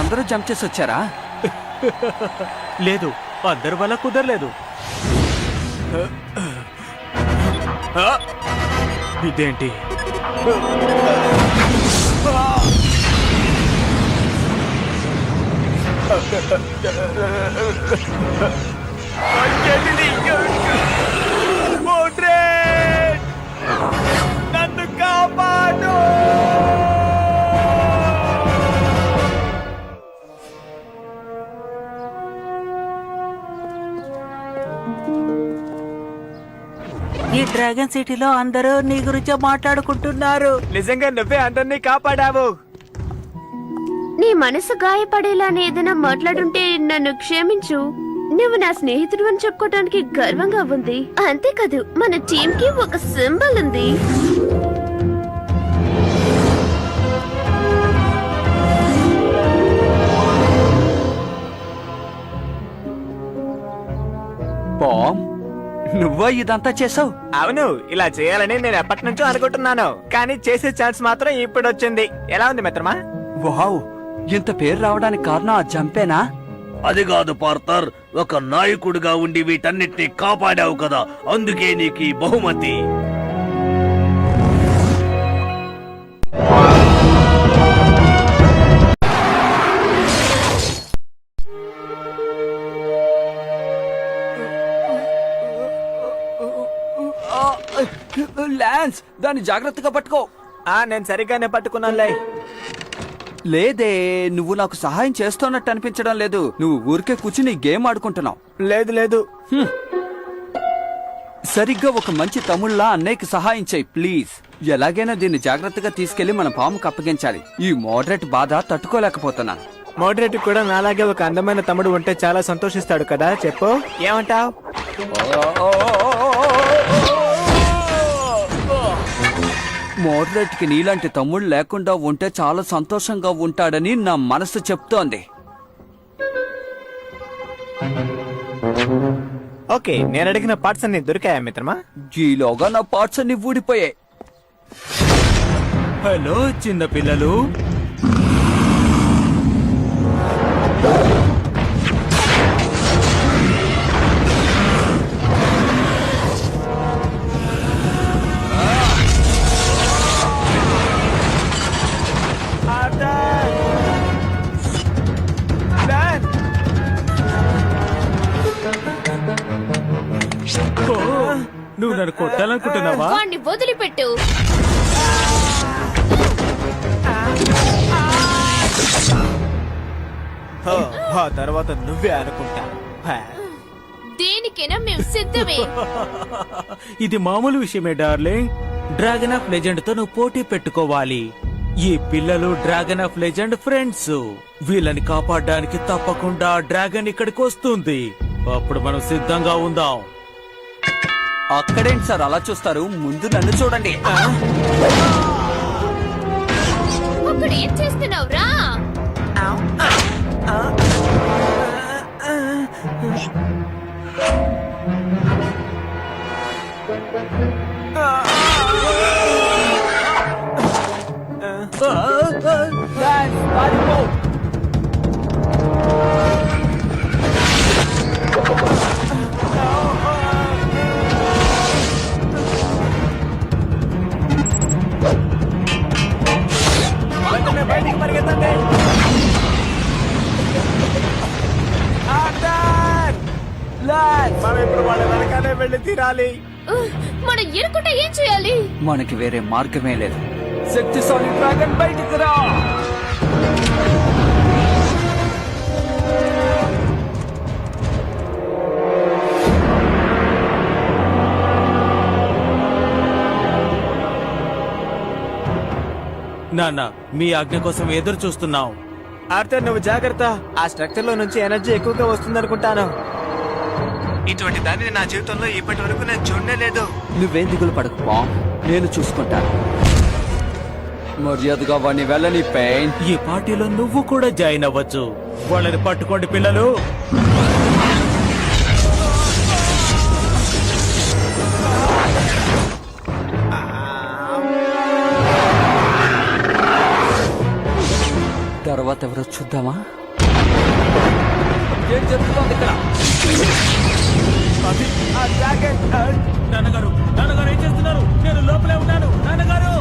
అందరూ జంప్ చేసి వచ్చారా? లేదు, అందరి వల్ల కుదరలేదు. ఇదేంటి? నన్ను కాపాడు. ఈ డ్రాగన్ సిటీలో అందరూ నీ గురించే మాట్లాడుకుంటున్నారు. నిజంగా నువ్వే అందరినీ కాపాడావు. నీ మనసు గాయపడేలానే ఏదైనా మాట్లాడుంటే నన్ను క్షమించు. నువ్వు నా స్నేహితుడు అని చెప్పుకోవడానికి గర్వంగా ఉంది. అంతేకాదు, మన టీం కి ఒక సింబల్ ఉంది. బామ్, నువ్వా ఇదంతా చేసావు? అవును, ఇలా చేయాలని నేను ఎప్పటి నుంచో అనుకుంటున్నాను, కానీ చేసే ఛాన్స్ మాత్రం ఇప్పుడు వచ్చింది. ఎలా ఉంది మిత్రమా? వావ్, ఇంత పేరు రావడానికి కారణం ఆ జంపేనా? అది కాదు పార్థర్, ఒక నాయకుడిగా ఉండి వీటన్నిటిని కాపాడావు కదా, అందుకే నీకు ఈ బహుమతి. లాన్స్, దాన్ని జాగ్రత్తగా పట్టుకో. నేను సరిగ్గానే పట్టుకున్నానులే. లేదే, నువ్వు నాకు సహాయం చేస్తున్నట్టు అనిపించడం లేదు. నువ్వు ఊరికే కూర్చుని గేమ్ ఆడుకుంటున్నావు. లేదు లేదు, సరిగ్గా ఒక మంచి తమ్ముళ్ళ అన్నయ్యకి సహాయం చేయి ప్లీజ్. ఎలాగైనా దీన్ని జాగ్రత్తగా తీసుకెళ్లి మన పాముకు అప్పగించాలి. ఈ మోడరేట్ బాధ తట్టుకోలేకపోతున్నాను. మోడరేట్ కూడా నాలాగే ఒక అందమైన తమ్ముడు ఉంటే చాలా సంతోషిస్తాడు కదా. చెప్పు, ఏమంటావ్? మోడరేట్ కి నీలాంటి తమ్ముడు లేకుండా ఉంటే చాలా సంతోషంగా ఉంటాడని నా మనసు చెప్తోంది. ఓకే, నేను అడిగిన పార్ట్స్ అన్ని దొరికాయా మిత్రమా? ఈలోగా నా పార్ట్స్ అన్ని ఊడిపోయాయి. హలో చిన్న పిల్లలు, నువ్వు నన్ను కొట్టాలనుకుంటున్నావా? వాణ్ణి వదిలిపెట్టు. ఆ తర్వాత నువ్వే అనుకుంటా. దేనికైనా మేము సిద్ధమే. ఇది మామూలు విషయమే డార్లింగ్. డ్రాగన్ ఆఫ్ లెజెండ్ తో నువ్వు పోటీ పెట్టుకోవాలి. ఈ పిల్లలు డ్రాగన్ ఆఫ్ లెజెండ్ ఫ్రెండ్స్. వీళ్ళని కాపాడడానికి తప్పకుండా డ్రాగన్ ఇక్కడికి వస్తుంది. అప్పుడు మనం సిద్ధంగా ఉందాం. అక్కడేంటి సార్ అలా చూస్తారు? ముందు నన్ను చూడండి. అక్కడ ఏం చేస్తున్నావురా? బయటికి పరిగెత్తండి. మనం ఇప్పుడు వాళ్ళ వెనకాలే వెళ్ళి తీరాలి. మనం ఎరుకుంటే ఏం చేయాలి? మనకి వేరే మార్గమే లేదు. శక్తిశాలి డ్రాగన్ బయటికి రా. నాన్న, మీ ఆజ్ఞ కోసం ఎదురు చూస్తున్నాం. ఆర్థర్, నువ్వు జాగ్రత్త. ఆ స్ట్రక్చర్ లో నుంచి ఎనర్జీ ఎక్కువగా వస్తుందనుకుంటాను. ఇటువంటి దానిని నా జీవితంలో ఇప్పటి వరకు నేను చూడనే లేదు. నువ్వేం దిగులు పడకు బామ్, నేను చూసుకుంటాను. మర్యాదగా వాడిని వెళ్ళని పెయిన్. ఈ పార్టీలో నువ్వు కూడా జాయిన్ అవ్వచ్చు. వాళ్ళని పట్టుకోండి పిల్లలు. తర్వాత తర్వాత ఎవరో చూద్దామా? ఏం జరుగుతోంది ఇక్కడ? నాన్నగారు నాన్నగారు ఏం చేస్తున్నారు? నేను లోపలే ఉన్నాను నాన్నగారు.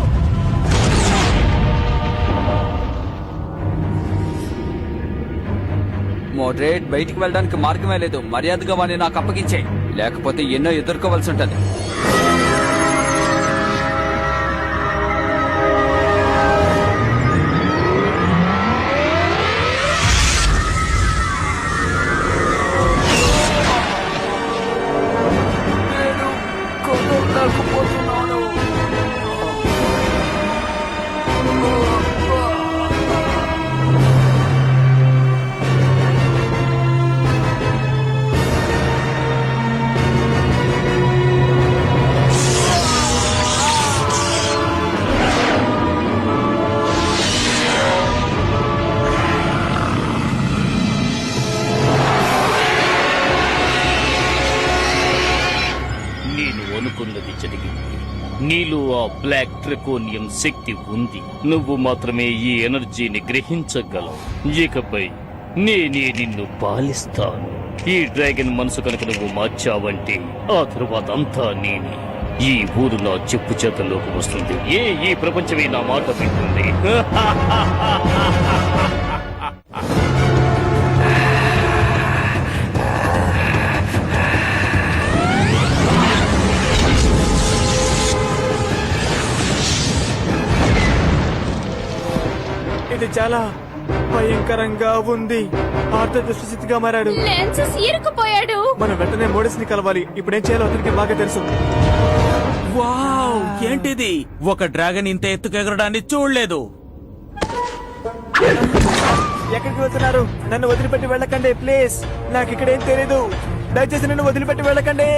మోడ్రేట్, బయటికి వెళ్ళడానికి మార్గమే లేదు. మర్యాదగా వాడిని నాకు అప్పగించే, లేకపోతే ఎన్నో ఎదుర్కోవాల్సి ఉంటది. నేను అనుకున్నది జరిగింది. నీలో ఆ బ్లాక్ డ్రాకోనియం శక్తి ఉంది. నువ్వు మాత్రమే ఈ ఎనర్జీని గ్రహించగలవు. ఇకపై నేనే నిన్ను పాలిస్తాను. ఈ డ్రాగన్ మనసు కనుక నువ్వు మార్చావంటే ఆ తరువాత అంతా నేనే. ఈ ఊరు నా చెప్పు చేతల్లోకి వస్తుంది. ఈ ప్రపంచమే నా మాట వింటుంది. ఇది చాలా భయంకరంగా ఉంది. ఆర్థర్ దుష్టస్థితిగా మారాడు. లెన్సెస్ ఇరుక్కుపోయాడు. మనం వెంటనే మోడల్స్ ని కలవాలి. ఇప్పుడేం చేయాలో అతనికి బాగా తెలుసు. వావ్, ఏంటిది? ఒక డ్రాగన్ ఇంత ఎత్తుకు ఎగరడాన్ని చూడలేదు. ఎక్కడికి వెళ్తున్నారు? నన్ను వదిలిపెట్టి వెళ్ళకండి ప్లీజ్. నాకు ఇక్కడేం తెలీదు. దయచేసి నన్ను వదిలిపెట్టి వెళ్ళకండి.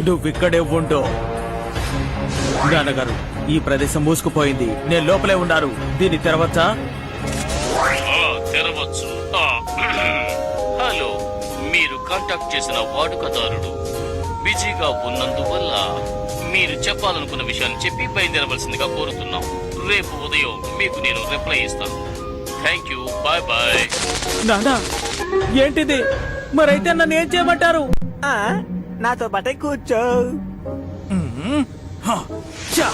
నువ్విక్కడే ఉండు. నాన్నగారు, ఈ ప్రదేశం మూసుకుపోయింది. నేను లోపలే ఉన్నారు. దీన్ని తెరవచ్చా? తెరవచ్చు. హలో, మీరు కాంటాక్ట్ చేసిన వాడుకదారుడు బిజీగా ఉన్నందువల్ల మీరు చెప్పాలనుకున్న విషయాన్ని చెప్పి బయలుదేరవలసిందిగా కోరుతున్నాం. రేపు ఉదయం మీకు నేను రిప్లై ఇస్తాను. Thank you, bye bye. నానా, ఏంటిది? మరైతే నన్ను ఏం చేయమంటారు? నాతో పాటే కూర్చో. హ, చా.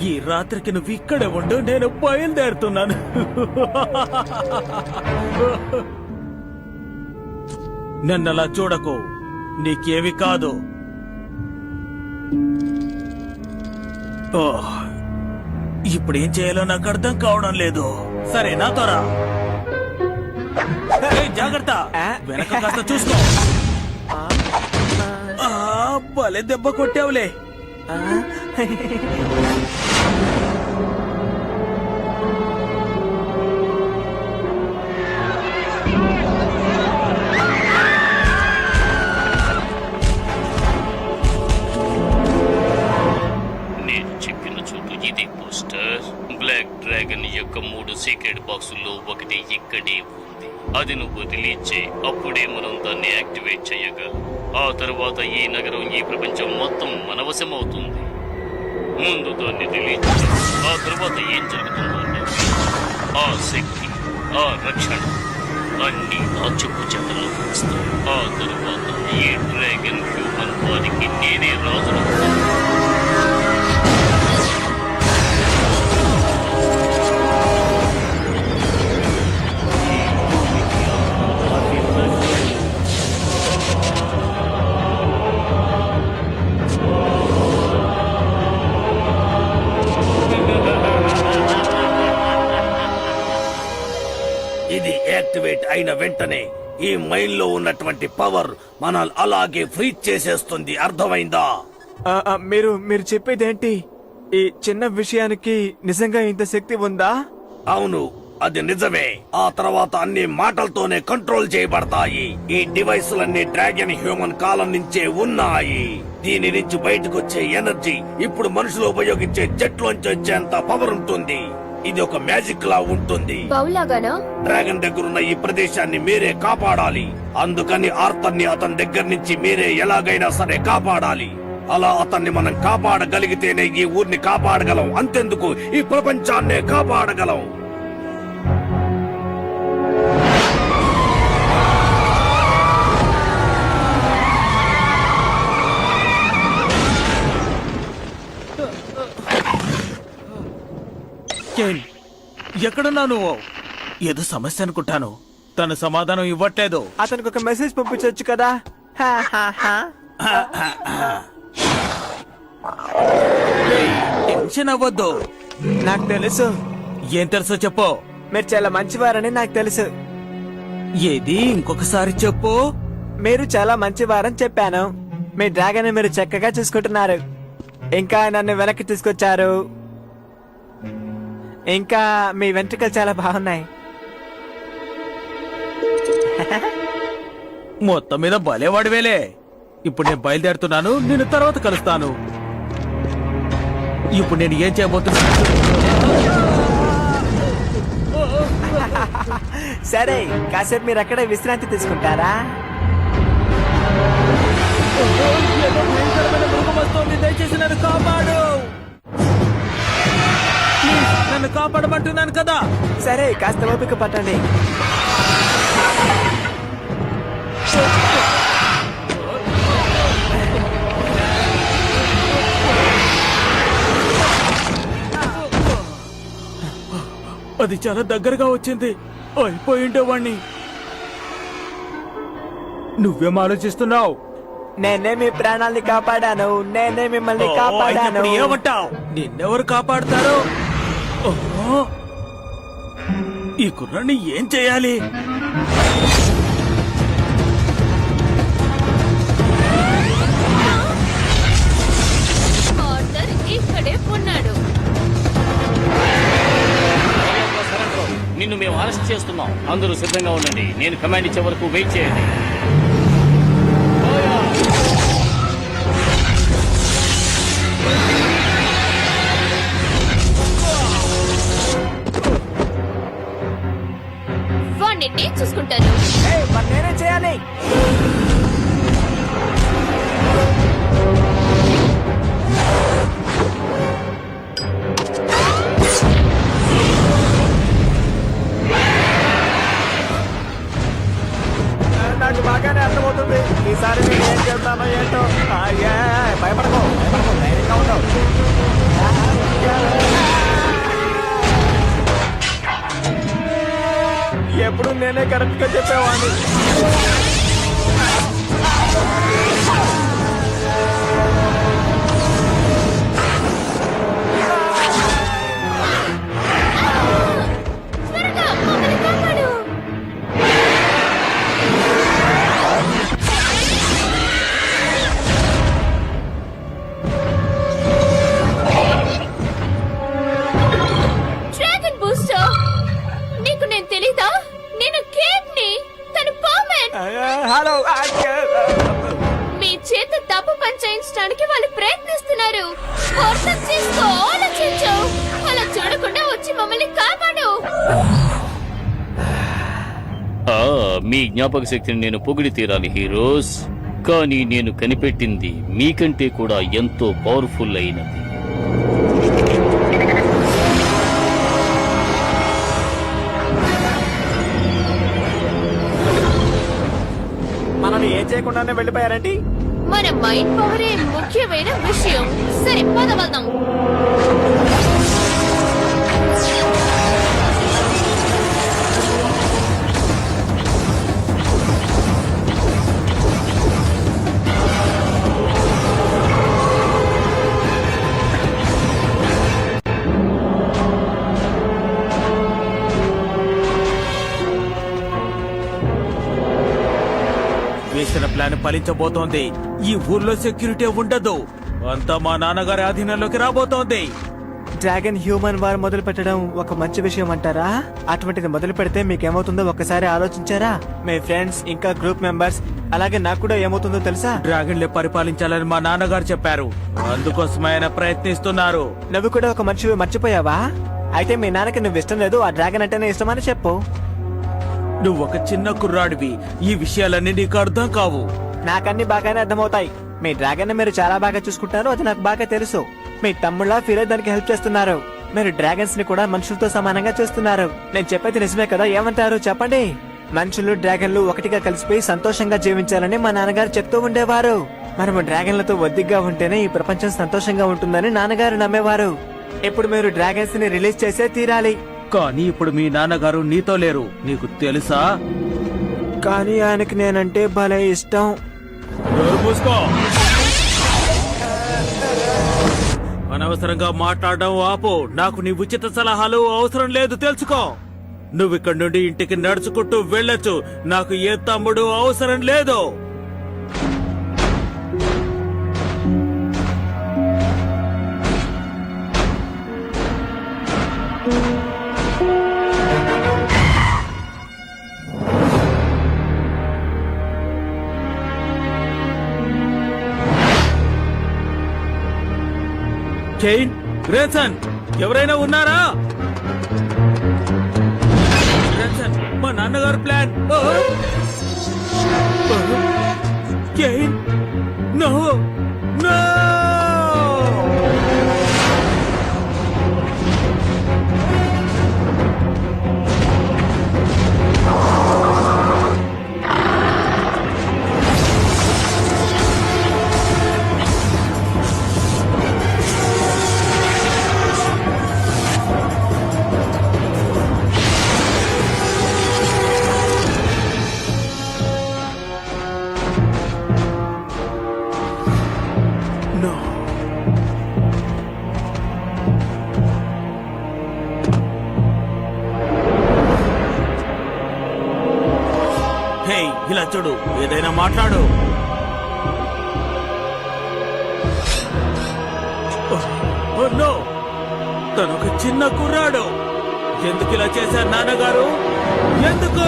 ఈ రాత్రికి నువ్వు ఇక్కడే ఉండు. నేను బయలుదేరుతున్నాను. నన్నలా చూడకు, నీకేవి కాదు. ఇప్పుడు ఏం చేయాలో నాకు అర్థం కావడం లేదు. సరే, నా త్వర. జాగ్రత్త, వెనక కాస్త చూసుకో. భలే దెబ్బ కొట్టావులే. నేను చెప్పిన చోటు ఇది పోస్టర్. బ్లాక్ డ్రాగన్ యొక్క 3 సీక్రెట్ బాక్సుల్లో ఒకటి ఇక్కడే ఉంది. అది నువ్వు రిలీజ్ చేయి. అప్పుడే మనం దాన్ని యాక్టివేట్ చేయగలం. ఆ తర్వాత ఈ నగరం, ఈ ప్రపంచం మొత్తం మన వశమవుతుంది. ముందు దాన్ని రిలీజ్ చేయి. ఆ తర్వాత ఏం జరుగుతుందో ఆ శక్తి, ఆ రక్షణ అన్ని నా చెప్పు చేతల్లో వస్తాయి. ఆ తరువాత ఈ డ్రాగన్ హ్యూమన్ వారికి నేనే రాజును. ఇది యాక్టివేట్ అయిన వెంటనే ఈ మైన్ లో ఉన్నటువంటి పవర్ మన అలాగే ఫ్రీజ్ చేసేస్తుంది. అర్థమైందా? మీరు చెప్పేదేంటి? ఈ చిన్న విషయానికి నిజంగా ఇంత శక్తి ఉందా? అవును, అది నిజమే. ఆ తర్వాత అన్ని మాటలతోనే కంట్రోల్ చేయబడతాయి. ఈ డివైసులన్నీ డ్రాగన్ హ్యూమన్ కాలం నుంచే ఉన్నాయి. దీని నుంచి బయటకు వచ్చే ఎనర్జీ ఇప్పుడు మనుషులు ఉపయోగించే జెట్లోంచి వచ్చేంత పవర్ ఉంటుంది. ఇది ఒక మ్యాజిక్ లా ఉంటుంది. బౌలాగానా? డ్రాగన్ దగ్గరున్న ఈ ప్రదేశాన్ని మీరే కాపాడాలి. అందుకని ఆర్థర్ని అతని దగ్గర నుంచి మీరే ఎలాగైనా సరే కాపాడాలి. అలా అతన్ని మనం కాపాడగలిగితేనే ఈ ఊరిని కాపాడగలం. అంతెందుకు ఈ ప్రపంచాన్నే కాపాడగలం. కేన్, ఎక్కడున్నా నువ్వు? ఏదో సమస్య అనుకుంటాను. తన సమాధానం ఇవ్వట్లేదు. అతనికి ఒక మెసేజ్ పంపించవచ్చు కదా. హా, హా, హా. టెన్షన్ అవ్వద్దు. నాకు తెలుసు, ఏం తెలుసో చెప్పు. మీరు చాలా మంచివారని నాకు తెలుసు. ఏది ఇంకొకసారి చెప్పు. మీరు చాలా మంచివారని చెప్పాను. మీ డ్రాగన్ మీరు చక్కగా చూసుకుంటున్నారు. ఇంకా నన్ను వెనక్కి తీసుకొచ్చారు. ఇంకా మీ వెంట్రుకలు చాలా బాగున్నాయి. మొత్తం మీద భలేవాడివేలే. ఇప్పుడు నేను బయలుదేరుతున్నాను. నేను తర్వాత కలుస్తాను. ఇప్పుడు నేను ఏం చేయబోతున్నాను? సరే, కాసేపు మీరు అక్కడే విశ్రాంతి తీసుకుంటారా? ఏదో భయంకరమైన మృగం వస్తోంది. దయచేసి నన్ను కాపాడు. ప్లీజ్, నన్ను కాపాడమంటున్నాను కదా. సరే, కాస్త ఓపిక పట్టండి. అది చాలా దగ్గరగా వచ్చింది. అయిపోయిండే వాణ్ణి. నువ్వేం ఆలోచిస్తున్నావు? నేనే మీ ప్రాణాల్ని కాపాడాను. నేనే మిమ్మల్ని కాపాడాను. ఏమంటావు? నిన్నెవరు కాపాడతారు? ఓహో, ఈ కుర్రాన్ని ఏం చేయాలి? ఆర్థర్ ఇక్కడే ఉన్నాడు. నిన్ను మేము అరెస్ట్ చేస్తున్నాం. అందరూ సిద్ధంగా ఉండండి. నేను కమాండ్ ఇచ్చే వరకు వెయిట్ చేయండి. వాణ్ణి నేను చూసుకుంటాను. ఏయ్, మరి నేనేం చేయాలి? నాకు బాగానే అర్థమవుతుంది. ఈసారి నేను ఏం చేస్తానో ఏంటో. భయపడకు, ధైర్యంగా ఉండవు. ఎప్పుడు నేనే కరెక్ట్ గా చెప్పేవాడిని. త్వరగా మమ్మల్ని కాపాడు. డ్రాగన్ బూస్టర్, నీకు నేను తెలీదా? నేను కేట్ ని, తన పర్మనెంట్. హలో. మీ చేత తప్పు పని చేయించడానికి వాళ్ళు ప్రయత్నిస్తున్నారు. అర్థం చేసుకో, ఆలోచించు. అలా చూడకుండా వచ్చి మమ్మల్ని కాపాడు. మీ జ్ఞాపక శక్తిని నేను పొగిడి తీరాలి హీరోస్. కానీ నేను కనిపెట్టింది మీకంటే కూడా ఎంతో పవర్ఫుల్ అయినది. మనల్ని ఏం చేయకుండానే వెళ్ళిపోయారండి. మన మైండ్ పవరే ముఖ్యమైన విషయం. సరే, పద వెళ్దాం. వేసిన ప్లాన్ ఫలించబోతోంది. ఈ ఊర్లో సెక్యూరిటీ ఉండదు. అంతా మా నాన్నగారి ఆధీనంలోకి రాబోతోంది. డ్రాగన్ హ్యూమన్ వార్ మొదలు పెట్టడం ఒక మంచి విషయం అంటారా? అటువంటిది మొదలు పెడితే మీకేమవుతుందో ఒక్కసారి ఆలోచించారా? మీ ఫ్రెండ్స్, ఇంకా గ్రూప్ మెంబర్స్, అలాగే నాకు కూడా ఏమవుతుందో తెలుసా? డ్రాగన్లే పరిపాలించాలని మా నాన్నగారు చెప్పారు. అందుకోసమే ఆయన ప్రయత్నిస్తున్నారు. నువ్వు కూడా ఒక మనిషివి మర్చిపోయావా? అయితే మీ నాన్నకి నువ్వు ఇష్టం లేదు, ఆ డ్రాగన్ అంటేనే ఇష్టమని చెప్పు. నువ్వు ఒక చిన్న కుర్రాడివి, ఈ విషయాలన్నీ నీకు అర్థం కావు. నాకన్నీ బాగానే అర్థమవుతాయి. మీ డ్రాగన్ ని మీరు చాలా బాగా చూసుకుంటారు, అది నాకు బాగా తెలుసు. మీ తమ్ముళ్ళ ఫిరోజ్ దానికి హెల్ప్ చేస్తున్నారు. మీరు డ్రాగన్స్ ని కూడా మనుషులతో సమానంగా చూస్తున్నారు. నేను చెప్పేది నిజమే కదా, ఏమంటారు చెప్పండి? మనుషులు డ్రాగన్లు ఒకటిగా కలిసిపోయి సంతోషంగా జీవించాలని మా నాన్నగారు చెప్తూ ఉండేవారు. మనము డ్రాగన్లతో ఒద్దిగ్గా ఉంటేనే ఈ ప్రపంచం సంతోషంగా ఉంటుందని నాన్నగారు నమ్మేవారు. ఇప్పుడు మీరు డ్రాగన్స్ ని రిలీజ్ చేసే తీరాలి. కానీ ఇప్పుడు మీ నాన్నగారు నీతో లేరు, నీకు తెలుసా? కానీ ఆయనకి నేనంటే భలే ఇష్టం. నోరు మూసుకో. అనవసరంగా మాట్లాడడం ఆపు. నాకు నీ ఉచిత సలహాలు అవసరం లేదు, తెలుసుకో. నువ్విక్కడి నుండి ఇంటికి నడుచుకుంటూ వెళ్ళొచ్చు. నాకు ఏ తమ్ముడు అవసరం లేదు. జైన్, గ్రేసన్, ఎవరైనా ఉన్నారా? గ్రేసన్, మా నాన్నగారు plan. Zane, no no. Hey, ఇలా చూడు, ఏదైనా మాట్లాడు. నో, తనొక చిన్న కుర్రాడు. ఎందుకు ఇలా చేశారు నాన్నగారు? ఎందుకు?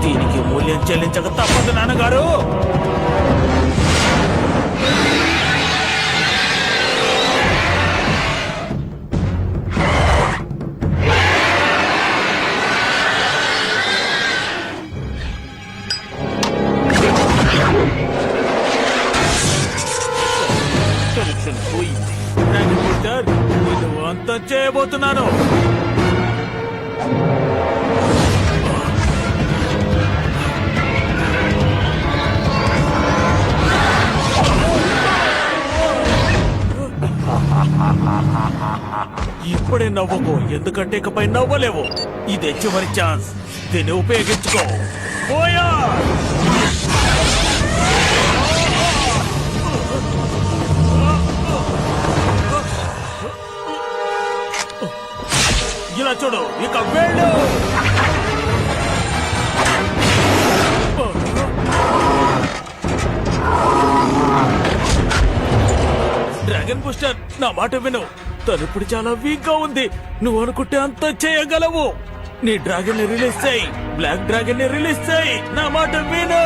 దీనికి మూల్యం చెల్లించక తప్పదు నాన్నగారు. పోయింది. నేను అంతా చేయబోతున్నాను. ఇప్పుడే నవ్వకు, ఎందుకంటే ఇకపై నవ్వలేవు. ఇదే చివరి ఛాన్స్, దీన్ని ఉపయోగించుకో. పోయా! ఇలా చూడు, ఇక వెళ్ళు. డ్రాగన్ బూస్టర్, నా మాట విను. తను ఇప్పుడు చాలా వీక్ గా ఉంది. నువ్వు అనుకుంటే అంత చేయగలవు. నీ డ్రాగన్ ని రిలీజ్ చేయి, బ్లాక్ డ్రాగన్ ని రిలీజ్ చేయి. నా మాట విను.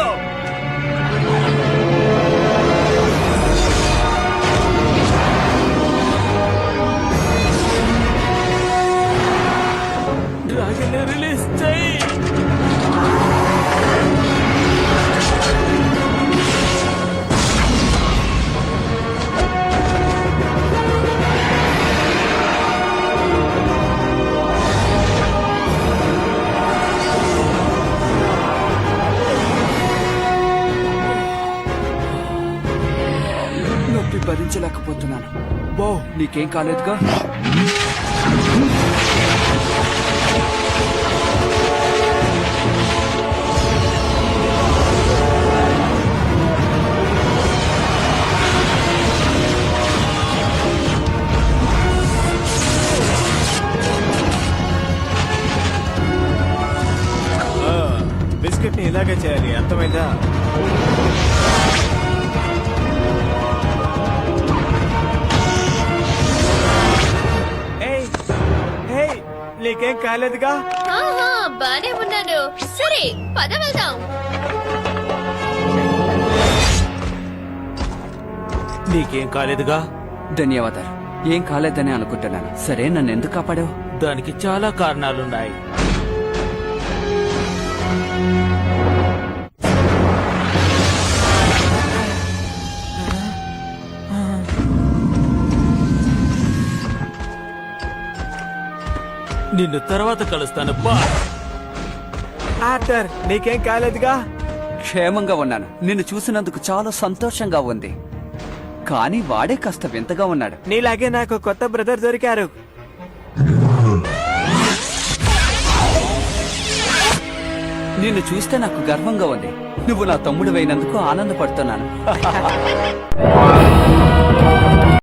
డ్రాగన్ ని రిలీజ్ చేయి. నొప్పి భరించలేకపోతున్నాను. బో, నీకేం కాలేదుగా? బిస్కెట్ ని ఇలాగే చేయాలి, అర్థమైందా? నీకేం కాలేదుగా? బానే ఉన్నాను. సరే, పద వెళ్దాం. నీకేం కాలేదుగా? ధన్యవాదాలు. ఏం కాలేదని అనుకుంటున్నాను. సరే, నన్ను ఎందుకు కాపాడావు? దానికి చాలా కారణాలున్నాయి. నిన్ను తర్వాత కలుస్తాను. బా. ఆర్థర్, నీకేం కాలేదుగా? క్షేమంగా ఉన్నాను. నిన్ను చూసినందుకు చాలా సంతోషంగా ఉంది. కానీ వాడే కాస్త వింతగా ఉన్నాడు. నీలాగే నాకు కొత్త బ్రదర్ దొరికారు. నిన్ను చూస్తే నాకు గర్వంగా ఉంది. నువ్వు నా తమ్ముడు అయినందుకు ఆనందపడుతున్నాను.